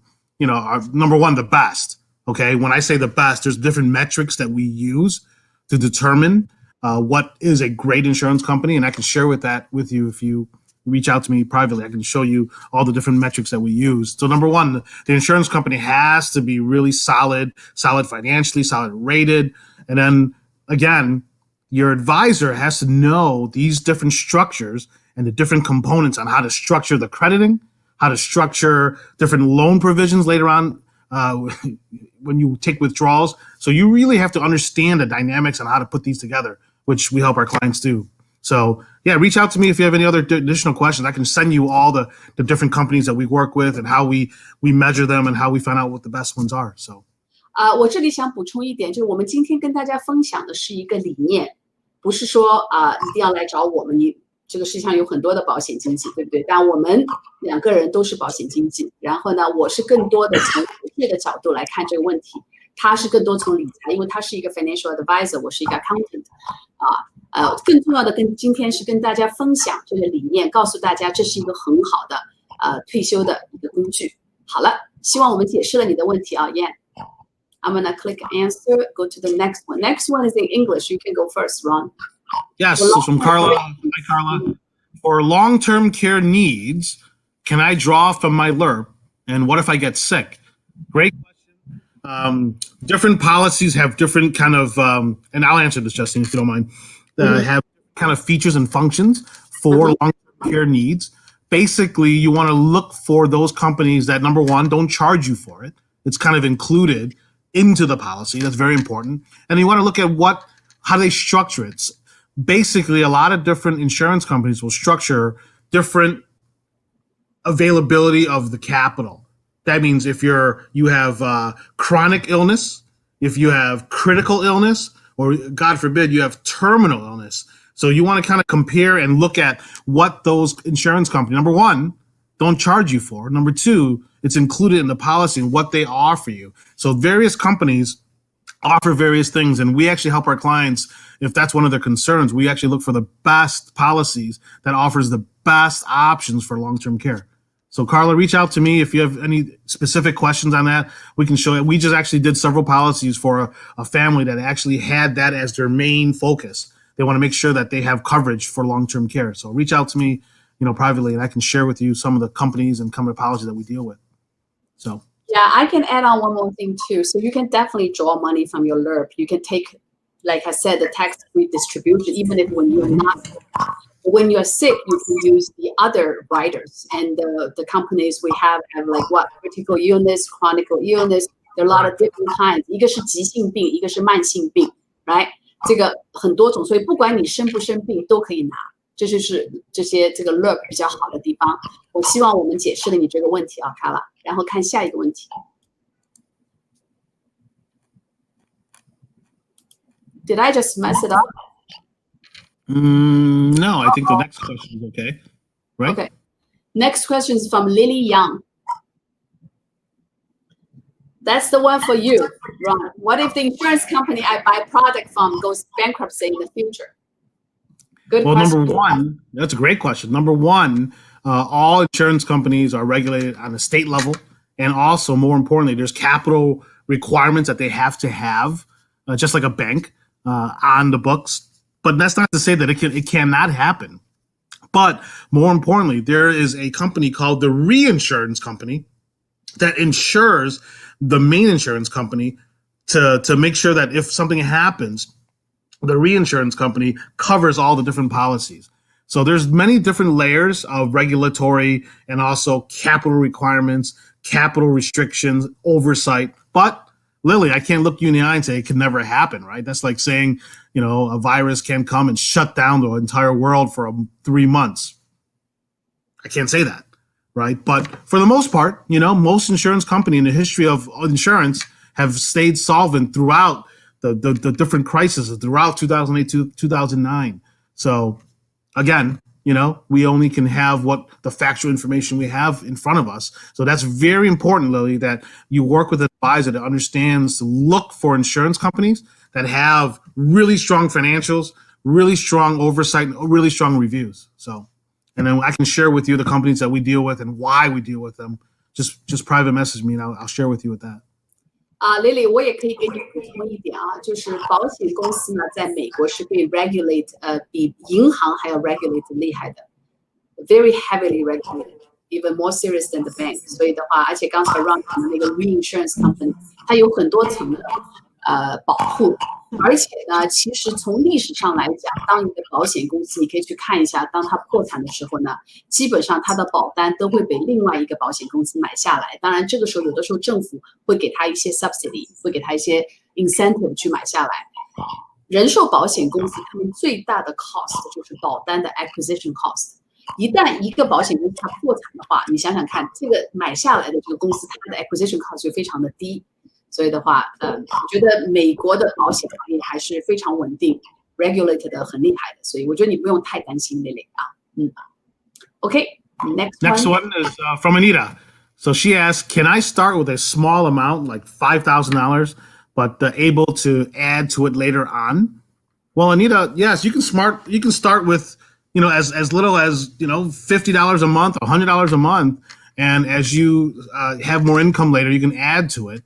are number one, the best. Okay, when I say the best, there's different metrics that we use to determine what is a great insurance company, and I can share with you if you reach out to me privately. I can show you all the different metrics that we use. So number one, the insurance company has to be really solid financially, solid rated, and then again, your advisor has to know these different structures and the different components on how to structure the crediting, how to structure different loan provisions later on when you take withdrawals. So you really have to understand the dynamics on how to put these together, which we help our clients do. So yeah, reach out to me if you have any other additional questions. I can send you all the different companies that we work with and how we measure them and how we find out what the best ones are. So 我这里想补充一点，就是我们今天跟大家分享的是一个理念，不是说一定要来找我们。你这个世界上有很多的保险经纪，对不对？但我们两个人都是保险经纪，然后呢，我是更多的从投资的角度来看这个问题，他是更多从理财，因为他是一个 financial advisor， 我是一个 accountant，更重要的今天是跟大家分享这个理念，告诉大家这是一个很好的退休的一个工具。好了，希望我们解释了你的问题啊 ，Yan。I'm gonna click answer, go to the next one. Next one is in English. You can go first, Ron. Yes, so from Carla. Hi, Carla. For long-term care needs, can I draw from my LERP? And what if I get sick? Great question. Different policies have different kind of, and I'll answer this, Justine, if you don't mind, have kind of features and functions for long-term care needs. Basically, you want to look for those companies that, number one, don't charge you for it. It's kind of included into the policy. That's very important. And you want to look at how they structure it. Basically, a lot of different insurance companies will structure different availability of the capital. That means if you have chronic illness, if you have critical illness, or God forbid, you have terminal illness. So you want to kind of compare and look at what those insurance companies, number one, don't charge you for. Number two, it's included in the policy and what they offer you. So various companies offer various things, and we actually help our clients. If that's one of their concerns, we actually look for the best policies that offers the best options for long-term care. So Carla, reach out to me if you have any specific questions on that. We can show it. We just actually did several policies for a family that actually had that as their main focus. They want to make sure that they have coverage for long-term care. So reach out to me, privately, and I can share with you some of the companies and company policies that we deal with. So. Yeah, I can add on one more thing too. So you can definitely draw money from your LERP. You can take, like I said, the tax-free distribution, even if when you're not sick. When you're sick, you can use the other riders. And the companies we have like what? Critical illness, chronic illness. There are a lot of different kinds. 一个是急性病，一个是慢性病 ，right？ 这个很多种，所以不管你生不生病都可以拿。这就是这个 LERP 比较好的地方。我希望我们解释了你这个问题啊，卡拉。然后看下一个问题。Did I just mess it up? No, I think the next question is okay. Right? Okay. Next question is from Lily Young. That's the one for you, Ron. What if the insurance company I buy product from goes bankruptcy in the future? Good question. Number one, that's a great question. Number one, all insurance companies are regulated on a state level. And also, more importantly, there's capital requirements that they have to have, just like a bank, on the books. But that's not to say that it cannot happen. But more importantly, there is a company called the reinsurance company that insures the main insurance company to make sure that if something happens, the reinsurance company covers all the different policies. So there's many different layers of regulatory and also capital requirements, capital restrictions, oversight. But Lily, I can't look you in the eye and say it can never happen, right? That's like saying, a virus can come and shut down the entire world for 3 months. I can't say that, right? But for the most part, most insurance company in the history of insurance have stayed solvent throughout the different crises, throughout 2008 to 2009. So again, we only can have what the factual information we have in front of us. So that's very important, Lily, that you work with an advisor that understands to look for insurance companies that have really strong financials, really strong oversight, and really strong reviews. So, and then I can share with you the companies that we deal with and why we deal with them. Just private message me and I'll share with you with that. Lily， 我也可以给你补充一点啊，就是保险公司呢，在美国是被 regulate， 比银行还要 regulate 厉害的 ，very heavily regulated, even more serious than the bank。所以的话，而且刚才 Ron 讲的那个 reinsurance company， 它有很多层的保护，而且呢，其实从历史上来讲，当一个保险公司，你可以去看一下，当它破产的时候呢，基本上它的保单都会被另外一个保险公司买下来。当然，这个时候有的时候政府会给他一些 subsidy， 会给他一些 incentive 去买下来。人寿保险公司他们最大的 cost 就是保单的 acquisition cost。一旦一个保险公司它破产的话，你想想看，这个买下来的这个公司它的 acquisition cost 就非常的低。所以的话，我觉得美国的保险行业还是非常稳定 ，regulated 的很厉害的，所以我觉得你不用太担心Lily啊。Okay, next one is from Anita. So she asks, can I start with a small amount, like $5,000, but able to add to it later on? Well, Anita, yes, you can start with, as little as, $50 a month, $100 a month. And as you have more income later, you can add to it.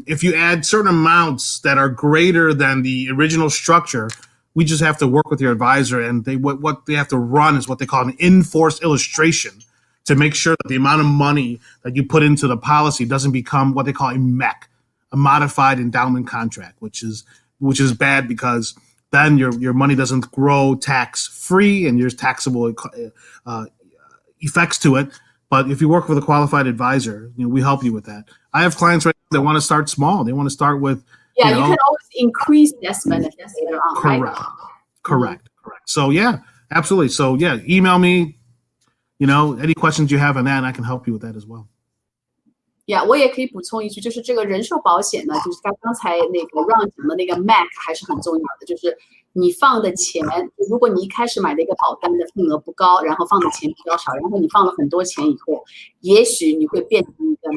If you add certain amounts that are greater than the original structure, we just have to work with your advisor, and what they have to run is what they call an in-force illustration to make sure that the amount of money that you put into the policy doesn't become what they call a MEC, a modified endowment contract, which is bad because then your money doesn't grow tax-free and there's taxable effects to it. But if you work with a qualified advisor, we help you with that. I have clients right now that want to start small. They want to start with, you can always increase death benefits later on. Correct. Right? Correct. So yeah, absolutely. So yeah, email me, any questions you have on that, and I can help you with that as well. Yeah, 我也可以补充一句，就是这个人寿保险呢，就是刚才那个 Ron 讲的那个 MAC 还是很重要的，就是你放的钱，如果你一开始买的一个保单的份额不高，然后放的钱比较少，然后你放了很多钱以后，也许你会变成一个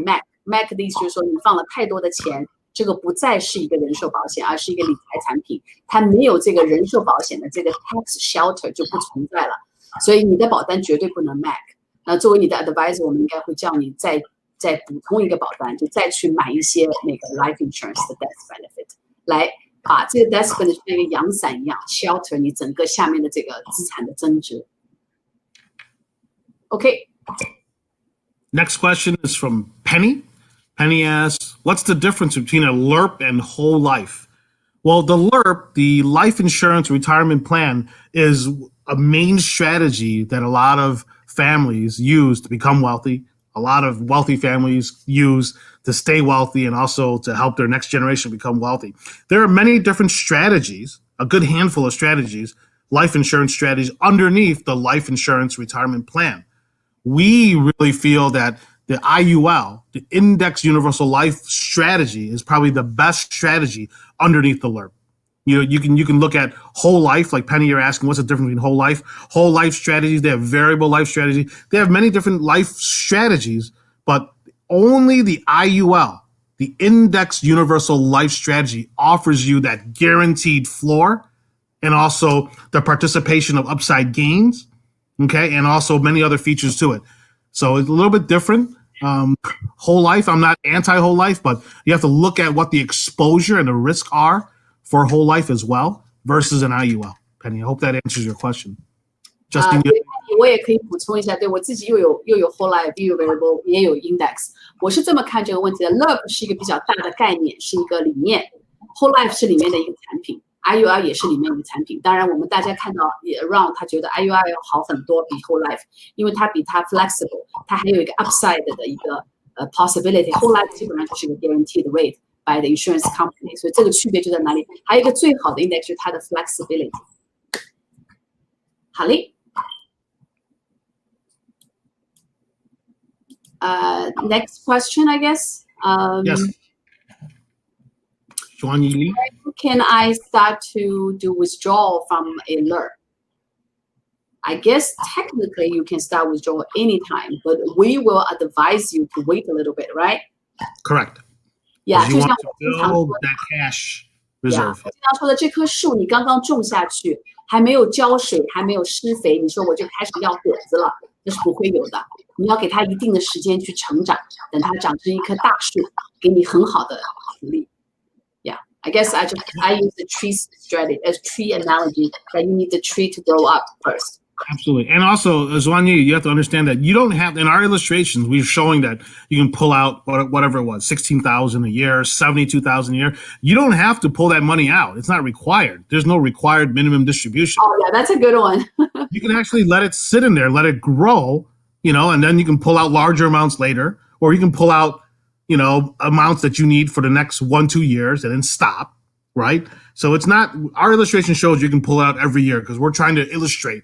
MAC 的意思就是说你放了太多的钱，这个不再是一个人寿保险，而是一个理财产品，它没有这个人寿保险的这个 tax shelter 就不存在了，所以你的保单绝对不能 MAC。那作为你的 advisor， 我们应该会叫你再补充一个保单，就再去买一些那个 life insurance 的 death benefit， 来把这个 death benefit 像一个阳伞一样 shelter 你整个下面的这个资产的增值。Okay. Next question is from Penny. Penny asks, what's the difference between a LIRP and whole life? Well, the LIRP, the life insurance retirement plan, is a main strategy that a lot of families use to become wealthy. A lot of wealthy families use to stay wealthy and also to help their next generation become wealthy. There are many different strategies, a good handful of strategies, life insurance strategies underneath the life insurance retirement plan. We really feel that the IUL, the Index Universal Life strategy, is probably the best strategy underneath the LIRP. You can look at whole life, like Penny, you're asking what's the difference between whole life strategies. They have variable life strategy. They have many different life strategies, but only the IUL, the Index Universal Life Strategy, offers you that guaranteed floor and also the participation of upside gains, okay, and also many other features to it. So it's a little bit different. Whole life, I'm not anti-whole life, but you have to look at what the exposure and the risk are for whole life as well versus an IUL. Penny, I hope that answers your question. Justin, 我也可以补充一下，对我自己又有 whole life， 又有 variable， 也有 index。我是这么看这个问题的 ，LIRP 是一个比较大的概念，是一个理念 ，whole life 是里面的一个产品 ，IUL 也是里面的产品。当然，我们大家看到也 around 他觉得 IUL 要好很多比 whole life， 因为它比它 flexible， 它还有一个 upside 的一个possibility。whole life 基本上就是一个 guaranteed rate by the insurance company， 所以这个区别就在哪里？还有一个最好的 index 就是它的 flexibility。好嘞。Next question, I guess. yes. Juan Yi. Can I start to do withdrawal from a LIRP? I guess technically you can start withdrawal anytime, but we will advise you to wait a little bit, right? Correct. Yeah, you want to build that cash reserve. 我经常说的这棵树，你刚刚种下去，还没有浇水，还没有施肥，你说我就开始要果子了，这是不会有的。你要给它一定的时间去成长，等它长成一棵大树，给你很好的福利。Yeah, I guess I use the tree strategy as tree analogy that you need the tree to grow up first. Absolutely. And also, Zhuan Yi, you have to understand that you don't have, in our illustrations, we're showing that you can pull out whatever it was, 16,000 a year, 72,000 a year. You don't have to pull that money out. It's not required. There's no required minimum distribution. Oh, yeah, that's a good one. You can actually let it sit in there, let it grow, and then you can pull out larger amounts later, or you can pull out, amounts that you need for the next 1-2 years and then stop, right? So it's not, our illustration shows you can pull out every year because we're trying to illustrate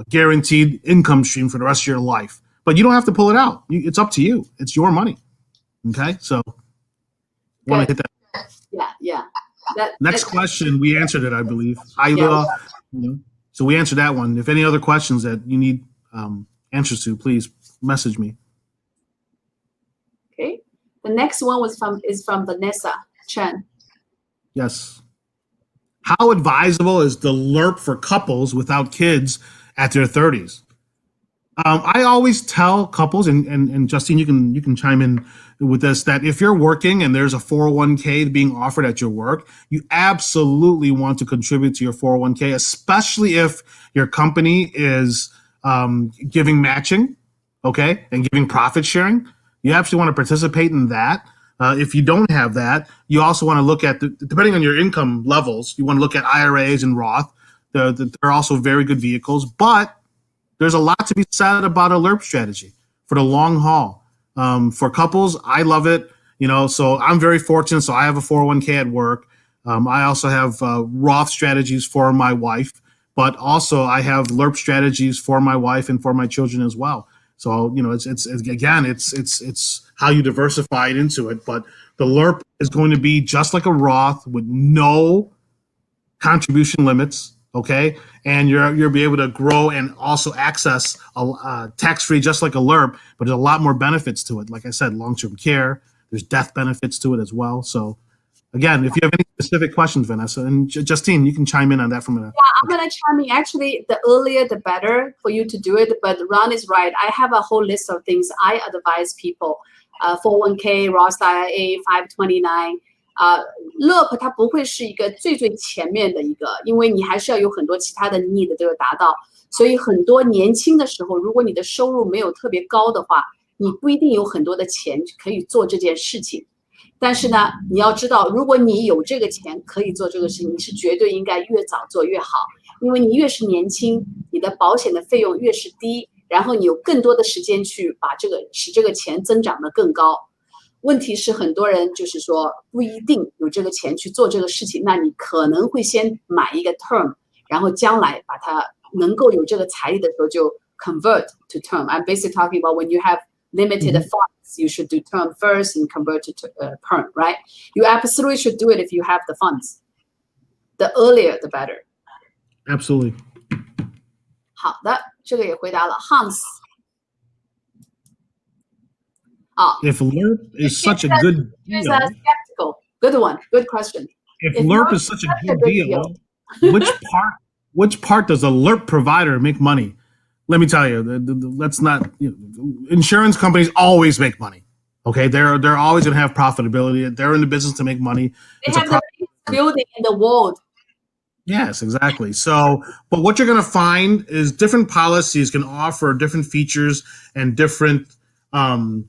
guaranteed income stream for the rest of your life. But you don't have to pull it out. It's up to you. It's your money. Okay? So want to hit that. Yeah. Next question, we answered it, I believe. So we answered that one. If any other questions that you need answers to, please message me. Okay. The next one is from Vanessa Chen. Yes. How advisable is the LIRP for couples without kids at their 30s? I always tell couples, and Justine, you can chime in with this, that if you're working and there's a 401k being offered at your work, you absolutely want to contribute to your 401k, especially if your company is giving matching, okay, and giving profit sharing. You absolutely want to participate in that. If you don't have that, you also want to look at, depending on your income levels, you want to look at IRAs and Roth. They're also very good vehicles, but there's a lot to be said about a LIRP strategy for the long haul. For couples, I love it. So I'm very fortunate. So I have a 401k at work. I also have Roth strategies for my wife, but also I have LIRP strategies for my wife and for my children as well. So, it's how you diversify it into it. But the LIRP is going to be just like a Roth with no contribution limits, okay? And you'll be able to grow and also access tax-free just like a LIRP, but there's a lot more benefits to it. Like I said, long-term care, there's death benefits to it as well. So again, if you have any specific questions, Vanessa, and Justine, you can chime in on that from a... Yeah, I'm going to chime in. Actually, the earlier, the better for you to do it. But Ron is right. I have a whole list of things I advise people. 401k, Roth IRA, 529. LIRP 它不会是一个最前面的一个，因为你还是要有很多其他的 need 都要达到。所以很多年轻的时候，如果你的收入没有特别高的话，你不一定有很多的钱可以做这件事情。但是呢，你要知道，如果你有这个钱可以做这个事情，你是绝对应该越早做越好，因为你越是年轻，你的保险的费用越是低，然后你有更多的时间去把使这个钱增长得更高。问题是很多人就是说不一定有这个钱去做这个事情，那你可能会先买一个 term， 然后将来把它能够有这个财力的时候就 convert to term. I'm basically talking about when you have limited funds, you should do term first and convert to perm, right? You absolutely should do it if you have the funds. the earlier the better. Absolutely. 好的，这个也回答了 Hans。好 If LERP is such a good here's deal, a skeptical. Good one. Good question. if If LERP LERP is such a such a good good deal, which part does a LERP provider make money? Let me tell you, let's not. Insurance companies always make money. Okay, they're always going to have profitability. They're in the business to make money. They have the biggest building in the world. Yes, exactly. So, but what you're going to find is different policies can offer different features and different, I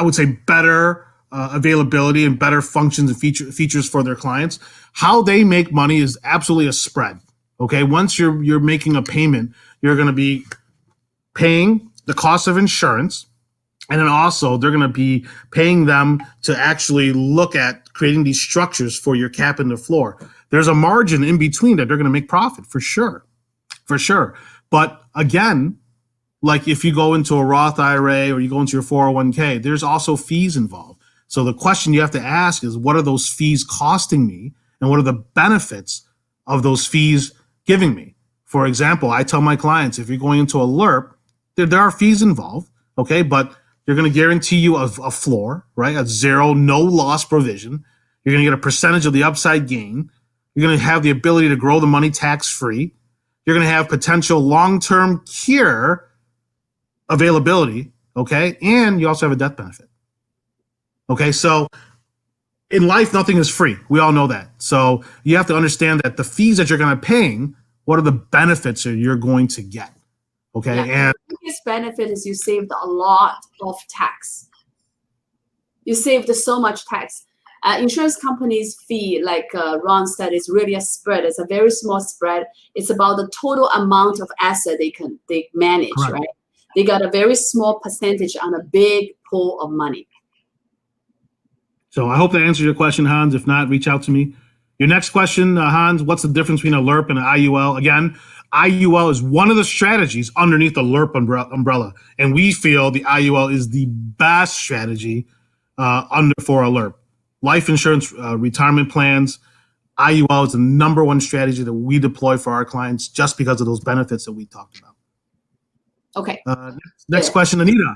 would say, better availability and better functions and features for their clients. How they make money is absolutely a spread. Okay, once you're making a payment, you're going to be paying the cost of insurance, and then also they're going to be paying them to actually look at creating these structures for your cap and the floor. There's a margin in between that they're going to make profit for sure. But again, like if you go into a Roth IRA or you go into your 401k, there's also fees involved. So the question you have to ask is, what are those fees costing me, and what are the benefits of those fees giving me? For example, I tell my clients, if you're going into a LERP, there are fees involved, okay, but they're going to guarantee you a floor, right? A zero, no loss provision. You're going to get a percentage of the upside gain. You're going to have the ability to grow the money tax-free. You're going to have potential long-term care availability, okay? And you also have a death benefit. Okay, so in life, nothing is free. We all know that. So you have to understand that the fees that you're going to be paying, what are the benefits that you're going to get? Okay, and the biggest benefit is you saved a lot of tax. You saved so much tax. Insurance companies' fee, like Ron said, is really a spread. It's a very small spread. It's about the total amount of asset they manage, correct, right? They got a very small percentage on a big pool of money. So I hope that answers your question, Hans. If not, reach out to me. Your next question, Hans, what's the difference between a LERP and an IUL? Again, IUL is one of the strategies underneath the LERP umbrella. And we feel the IUL is the best strategy for a LERP. Life insurance, retirement plans, IUL is the number one strategy that we deploy for our clients just because of those benefits that we talked about. Okay. Next question, Anita.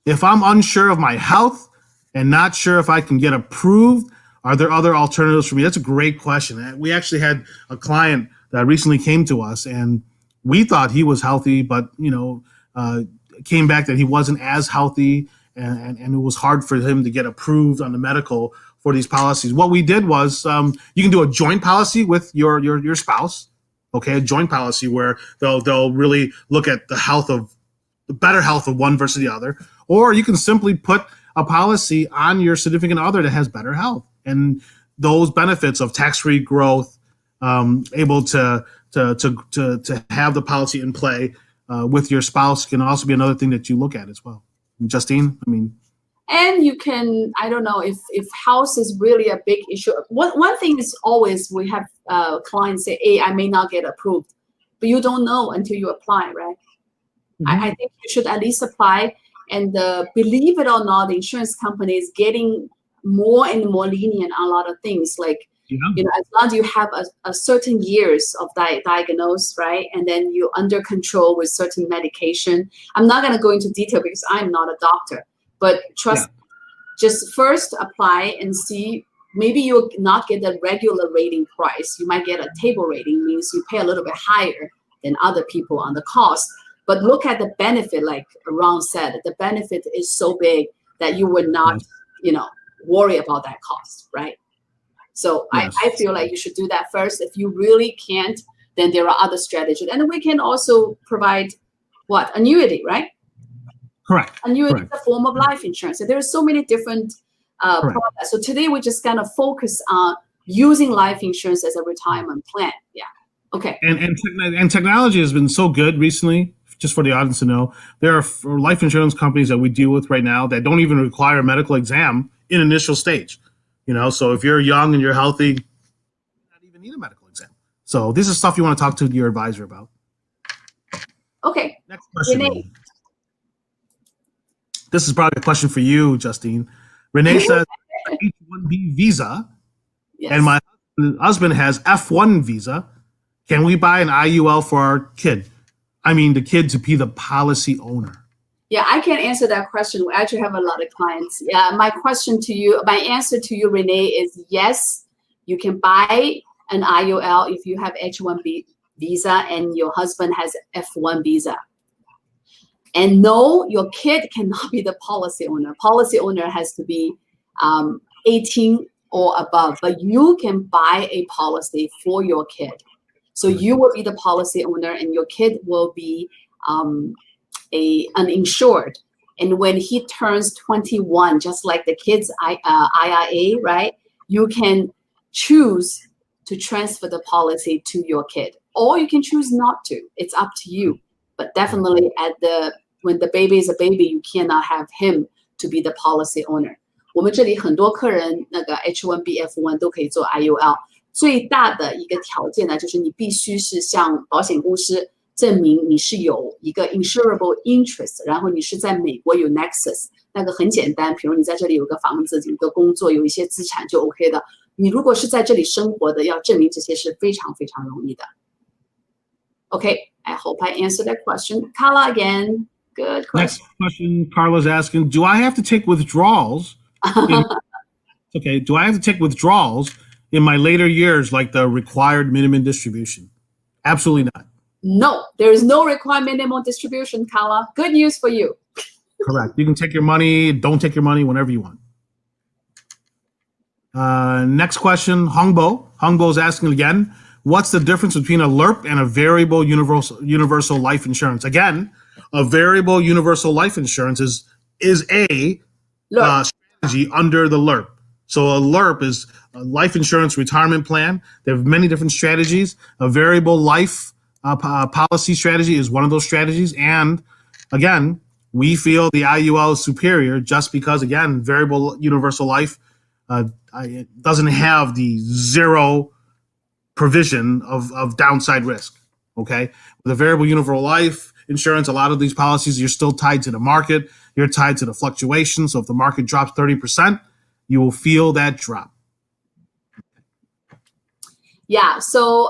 If I'm unsure of my health and not sure if I can get approved, are there other alternatives for me? That's a great question. We actually had a client that recently came to us, and we thought he was healthy, but came back that he wasn't as healthy, and it was hard for him to get approved on the medical for these policies. What we did was you can do a joint policy with your spouse, okay, a joint policy where they'll really look at the better health of one versus the other, or you can simply put a policy on your significant other that has better health, and those benefits of tax-free growth, able to have the policy in play with your spouse can also be another thing that you look at as well. Justine, I mean. And you can, I don't know, if house is really a big issue. One thing is always we have clients say, hey, I may not get approved, but you don't know until you apply, right? Mm-hmm. I think you should at least apply. And believe it or not, the insurance company is getting more and more lenient on a lot of things. Like, as long as you have a certain years of diagnosis, right? And then you're under control with certain medication. I'm not going to go into detail because I'm not a doctor. But trust, just first apply and see. Maybe you'll not get the regular rating price. You might get a table rating, means you pay a little bit higher than other people on the cost. But look at the benefit, like Ron said, the benefit is so big that you would not, worry about that cost, right? So I feel like you should do that first. If you really can't, then there are other strategies. And we can also provide annuity, right? Correct. Annuity is a form of life insurance. So there are so many different products. So today we just kind of focus on using life insurance as a retirement plan. Yeah. Okay. And technology has been so good recently. Just for the audience to know, there are life insurance companies that we deal with right now that don't even require a medical exam in initial stage. So if you're young and you're healthy, you don't even need a medical exam. So this is stuff you want to talk to your advisor about. Okay. Next question. Renee. This is probably a question for you, Justine. Renee says, H-1B visa, and my husband The husband has F1 visa. Can we buy an IUL for our kid? I mean, the kid to be the policy owner. Yeah, I can answer that question. We actually have a lot of clients. Yeah, my answer to you, Renee, is yes, you can buy an IUL if you have H-1B visa and your husband has F1 visa. And no, your kid cannot be the policy owner. Policy owner has to be 18 or above, but you can buy a policy for your kid. So you will be the policy owner and your kid will be uninsured. And when he turns 21, just like the kids IRA, right? You can choose to transfer the policy to your kid, or you can choose not to. It's up to you. But definitely when the baby is a baby, you cannot have him to be the policy owner. 我们这里很多客人那个 H1B、F1 都可以做 IUL。最大的一个条件呢，就是你必须是向保险公司证明你是有一个 insurable interest， 然后你是在美国有 nexus， 那个很简单，比如你在这里有个房子、有一个工作、有一些资产就 OK 的。你如果是在这里生活的，要证明这些是非常非常容易的。Okay, I hope I answered that question. Carla again, good question. Next question, Carla's asking, do I have to take withdrawals? Okay, do I have to take withdrawals in my later years like the required minimum distribution? Absolutely not. No, there is no required minimum distribution, Carla. Good news for you. Correct. You can take your money, don't take your money whenever you want. Next question, Hongbo. Hongbo's asking again, what's the difference between a LIRP and a variable universal life insurance? Again, a variable universal life insurance is a strategy under the LIRP. So a LIRP is a life insurance retirement plan. They have many different strategies. A variable life policy strategy is one of those strategies. And again, we feel the IUL is superior just because, again, variable universal life it doesn't have the zero provision of downside risk, okay? With a variable universal life insurance, a lot of these policies, you're still tied to the market. You're tied to the fluctuation. So if the market drops 30%, you will feel that drop. Yeah, so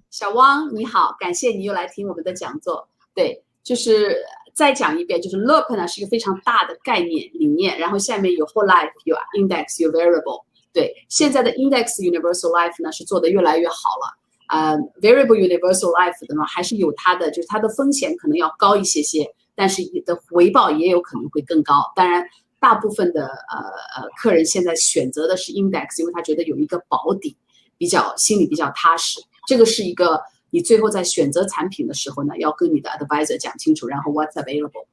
小汪你好，感谢你又来听我们的讲座。对，就是再讲一遍，就是 LIRP 呢是一个非常大的概念理念，然后下面有 whole life， 有 index， 有 variable。对，现在的 index universal life 呢是做得越来越好了。variable universal life 的呢还是有它的，就是它的风险可能要高一些些，但是的回报也有可能会更高。当然，大部分的客人现在选择的是 index， 因为他觉得有一个保底，心里比较踏实。这个是一个你最后在选择产品的时候呢，要跟你的 advisor 讲清楚，然后 what's available。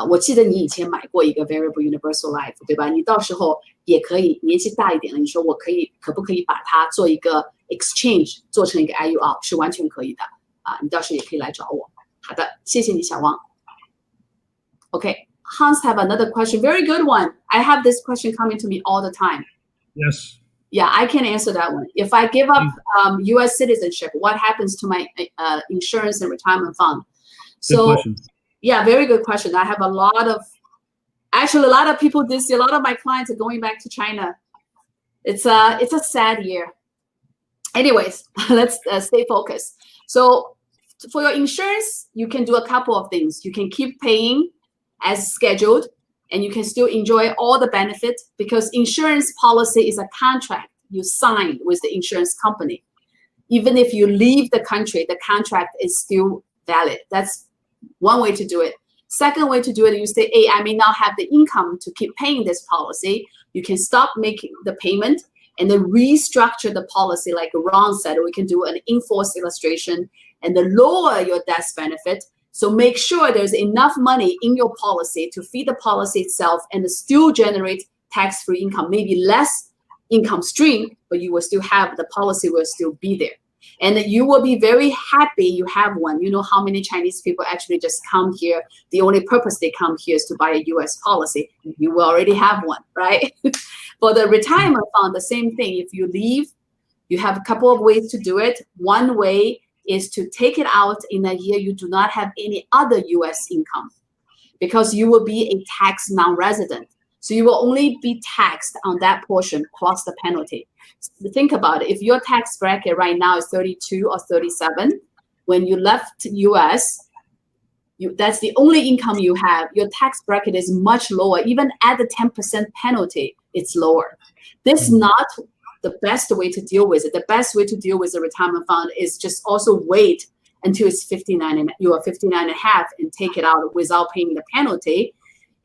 我记得你以前买过一个 variable universal life， 对吧？你到时候也可以年纪大一点了，你说可不可以把它做一个 exchange， 做成一个 IUL， 是完全可以的你到时候也可以来找我。好的，谢谢你，小汪。Okay, Hans have another question. Very good one. I have this question coming to me all the time. Yes. Yeah, I can answer that one. If I give up U.S. citizenship, what happens to my insurance and retirement fund? Good question. Yeah, very good question. I have a lot of people this year. A lot of my clients are going back to China. It's a sad year. Anyways, let's stay focused. So for your insurance, you can do a couple of things. You can keep paying as scheduled, and you can still enjoy all the benefits because insurance policy is a contract you sign with the insurance company. Even if you leave the country, the contract is still valid. That's one way to do it. Second way to do it, you say, hey, I may not have the income to keep paying this policy. You can stop making the payment and then restructure the policy like Ron said. We can do an in-force illustration and then lower your death benefit. So make sure there's enough money in your policy to feed the policy itself and still generate tax-free income, maybe less income stream, but you will still have, the policy will still be there. And you will be very happy you have one. You know how many Chinese people actually just come here. The only purpose they come here is to buy a US policy. You will already have one, right? For the retirement fund, the same thing. If you leave, you have a couple of ways to do it. One way is to take it out in a year you do not have any other US income because you will be a tax non-resident. So you will only be taxed on that portion plus the penalty. Think about it. If your tax bracket right now is 32 or 37, when you left US, that's the only income you have. Your tax bracket is much lower. Even at the 10% penalty, it's lower. This is not the best way to deal with it. The best way to deal with the retirement fund is just also wait until it's 59 and you are 59 and a half and take it out without paying the penalty.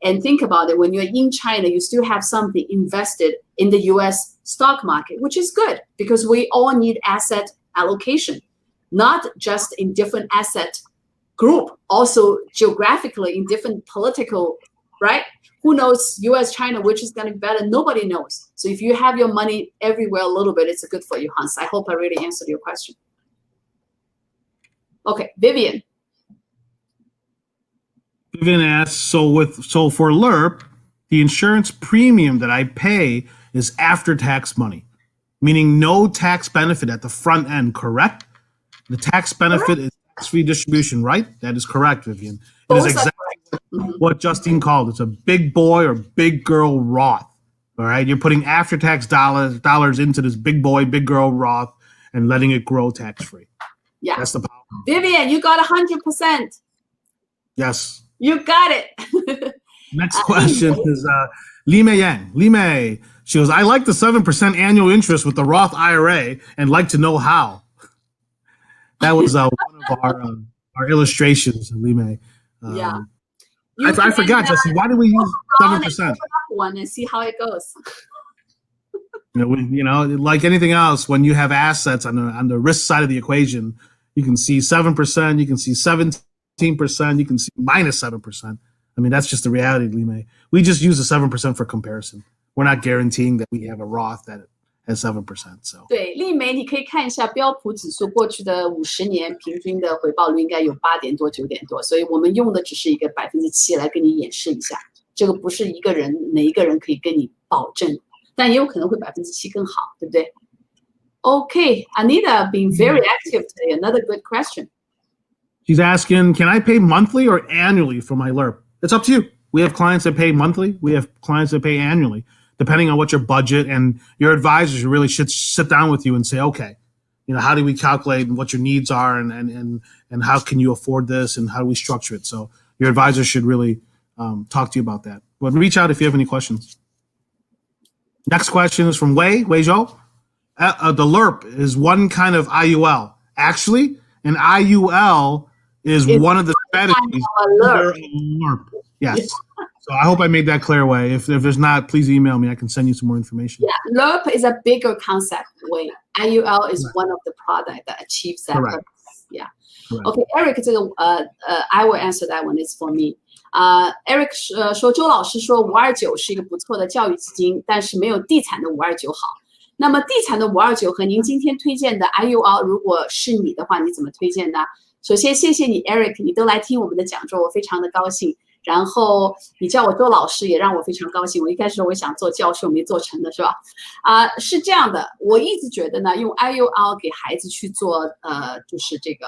And think about it, when you're in China, you still have something invested in the US stock market, which is good because we all need asset allocation, not just in different asset group, also geographically in different political, right? Who knows US, China, which is going to be better? Nobody knows. So if you have your money everywhere a little bit, it's good for you, Hans. I hope I really answered your question. Okay, Vivian. Vivian asks, so for LERP, the insurance premium that I pay is after-tax money, meaning no tax benefit at the front end, correct? The tax benefit is tax-free distribution, right? That is correct, Vivian. It is exactly what Justine called. It's a big boy or big girl Roth. All right, you're putting after-tax dollars into this big boy, big girl Roth and letting it grow tax-free. Yeah, that's the power. Vivian, you got 100%. Yes, you got it. Next question is Li Mei Yang. Li Mei, she goes, I like the 7% annual interest with the Roth IRA and like to know how. That was one of our illustrations, Li Mei. Yeah. I forgot, Justin. Why did we use 7%? One and see how it goes. Like anything else, when you have assets on the risk side of the equation, you can see 7%, you can see 17%, you can see minus 7%. I mean, that's just the reality, Li Mei. We just use the 7% for comparison. We're not guaranteeing that we have a Roth that has 7%. So 对，丽梅，你可以看一下标普指数过去的50年平均的回报率应该有8点多、9点多，所以我们用的只是一个7%来跟你演示一下，这个不是哪一个人可以跟你保证，但也有可能会7%更好，对不对？Okay, Anita being very active today. Another good question. She's asking, can I pay monthly or annually for my LERP? It's up to you. We have clients that pay monthly. We have clients that pay annually, depending on what your budget, and your advisors really should sit down with you and say, okay, how do we calculate what your needs are and how can you afford this and how do we structure it? So your advisor should really talk to you about that. But reach out if you have any questions. Next question is from Wei Zhou. The LERP is one kind of IUL. Actually, an IUL is one of the strategies under a LERP. Yes. So I hope I made that clear, Wei. If there's not, please email me. I can send you some more information. Yeah, LERP is a bigger concept, Wei. IUL is one of the product that achieves that purpose. Yeah. Correct. Okay, Eric, I will answer that one. It's for me. Eric 说，周老师说529是一个不错的教育基金，但是没有地产的529好。那么地产的529和您今天推荐的 IUL， 如果是你的话，你怎么推荐呢？首先，谢谢你 ，Eric， 你都来听我们的讲座，我非常的高兴。然后你叫我周老师，也让我非常高兴。我一开始我想做教授，没做成的是吧？是这样的，我一直觉得呢，用 IUL 给孩子去做就是这个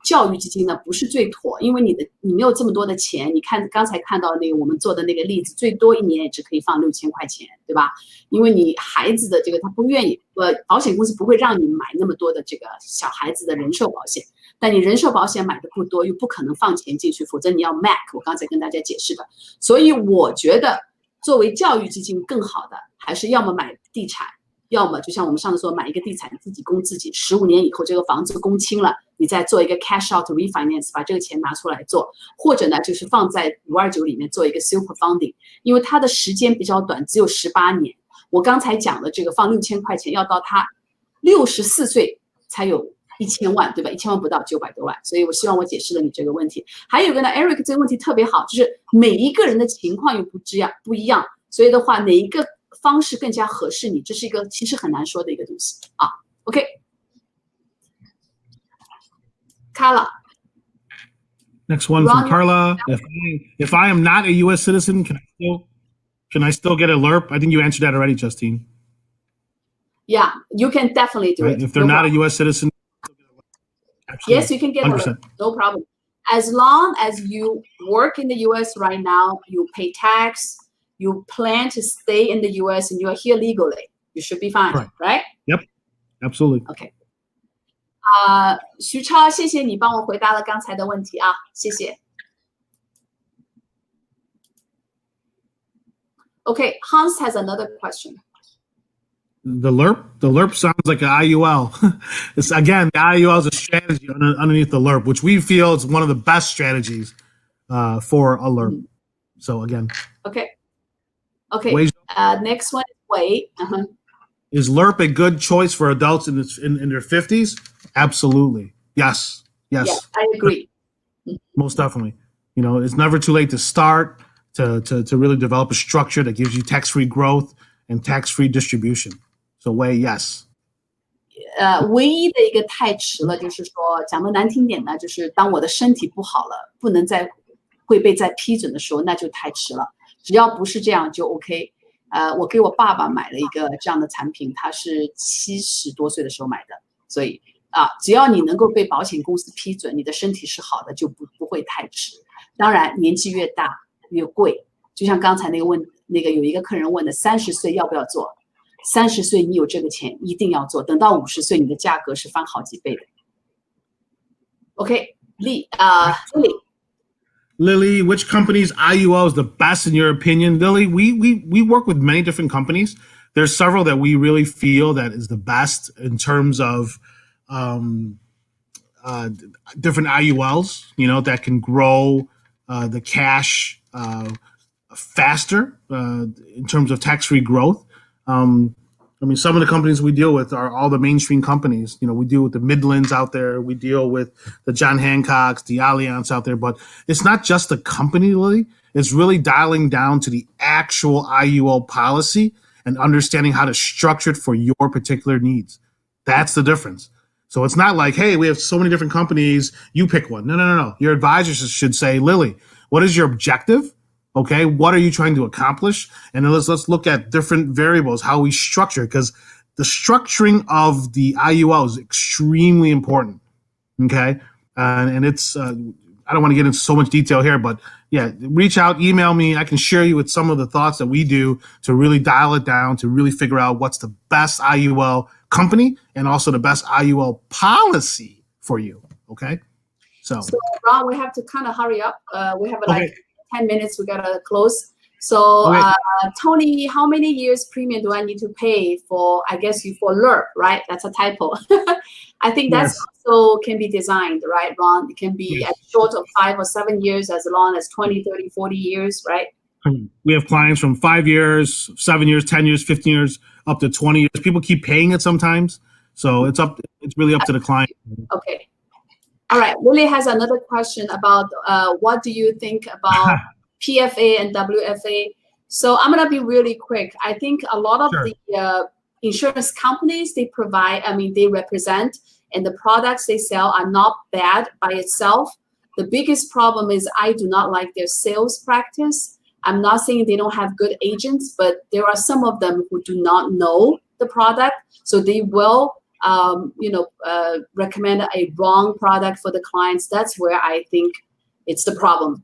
教育基金呢不是最妥，因为你没有这么多的钱。你看刚才看到那个我们做的那个例子，最多1年也只可以放6000块钱，对吧？因为你孩子的这个他不愿意，保险公司不会让你买那么多的这个小孩子的人寿保险。但你人寿保险买的不多，又不可能放钱进去，否则你要 MAC， 我刚才跟大家解释的。所以我觉得作为教育基金更好的，还是要么买地产，要么就像我们上次说，买一个地产自己供自己，15年以后这个房子供清了，你再做一个 cash out refinance， 把这个钱拿出来做，或者呢就是放在529里面做一个 super funding， 因为它的时间比较短，只有18年。我刚才讲的这个放6000块钱，要到他64岁才有1000万，对吧？1000万不到，900多万。所以我希望我解释了你这个问题。还有一个呢 ，Eric 这个问题特别好，就是每一个人的情况又不一样，所以的话，哪一个方式更加合适你，这是一个其实很难说的一个东西啊。OK， Carla。Next one from Carla. If I am not a U.S. citizen, can I still get a LERP? I think you answered that already, Justine. Yeah, you can definitely do it. If they're not a U.S. citizen. Absolutely. Yes, you can get 100%. No problem. As long as you work in the U.S. right now, you pay tax, you plan to stay in the U.S. and you are here legally, you should be fine, right? Yep, absolutely. Okay. 徐超，谢谢你帮我回答了刚才的问题啊，谢谢。Okay, Hans has another question. The LERP sounds like an IUL. It's again, the IUL is a strategy underneath the LERP, which we feel is one of the best strategies for a LERP. So again, okay. Next one is Wei. Is LERP a good choice for adults in their 50s? Absolutely. Yes. Yeah, I agree. Most definitely. You know, it's never too late to start to really develop a structure that gives you tax-free growth and tax-free distribution. So Wei, yes. 唯一的一个太迟了，就是说讲的难听点呢，就是当我的身体不好了，不能再会被再批准的时候，那就太迟了。只要不是这样就 OK。我给我爸爸买了一个这样的产品，他是70多岁的时候买的，所以只要你能够被保险公司批准，你的身体是好的，就不会太迟。当然，年纪越大越贵，就像刚才那个有一个客人问的，30岁要不要做？30岁你有这个钱一定要做，等到50岁你的价格是翻好几倍的。OK， Lily, which company's IUL is the best in your opinion? Lily, we work with many different companies. There's several that we really feel that is the best in terms of different IULs, you know, that can grow the cash faster in terms of tax-free growth. I mean, some of the companies we deal with are all the mainstream companies. You know, we deal with the Midlands out there. We deal with the John Hancocks, the Allianz out there. But it's not just the company, Lily. It's really dialing down to the actual IUL policy and understanding how to structure it for your particular needs. That's the difference. So it's not like, hey, we have so many different companies, you pick one. No. Your advisors should say, Lily, what is your objective? Okay, what are you trying to accomplish? And then let's look at different variables, how we structure, because the structuring of the IUL is extremely important. Okay, and it's I don't want to get into so much detail here, but yeah, reach out, email me. I can share you with some of the thoughts that we do to really dial it down, to really figure out what's the best IUL company and also the best IUL policy for you. Okay, so Ron, we have to kind of hurry up. We have like 10 minutes, we gotta close. So Tony, how many years premium do I need to pay for, I guess for LERP, right? That's a typo. I think that's also can be designed, right, Ron? It can be as short of 5 or 7 years, as long as 20, 30, 40 years, right? We have clients from 5 years, 7 years, 10 years, 15 years, up to 20 years. People keep paying it sometimes. So it's really up to the client. Okay. All right, Lily has another question about what do you think about PFA and WFA? So I'm gonna be really quick. I think a lot of the insurance companies they represent, and the products they sell are not bad by itself. The biggest problem is I do not like their sales practice. I'm not saying they don't have good agents, but there are some of them who do not know the product, so they will recommend a wrong product for the clients. That's where I think it's the problem.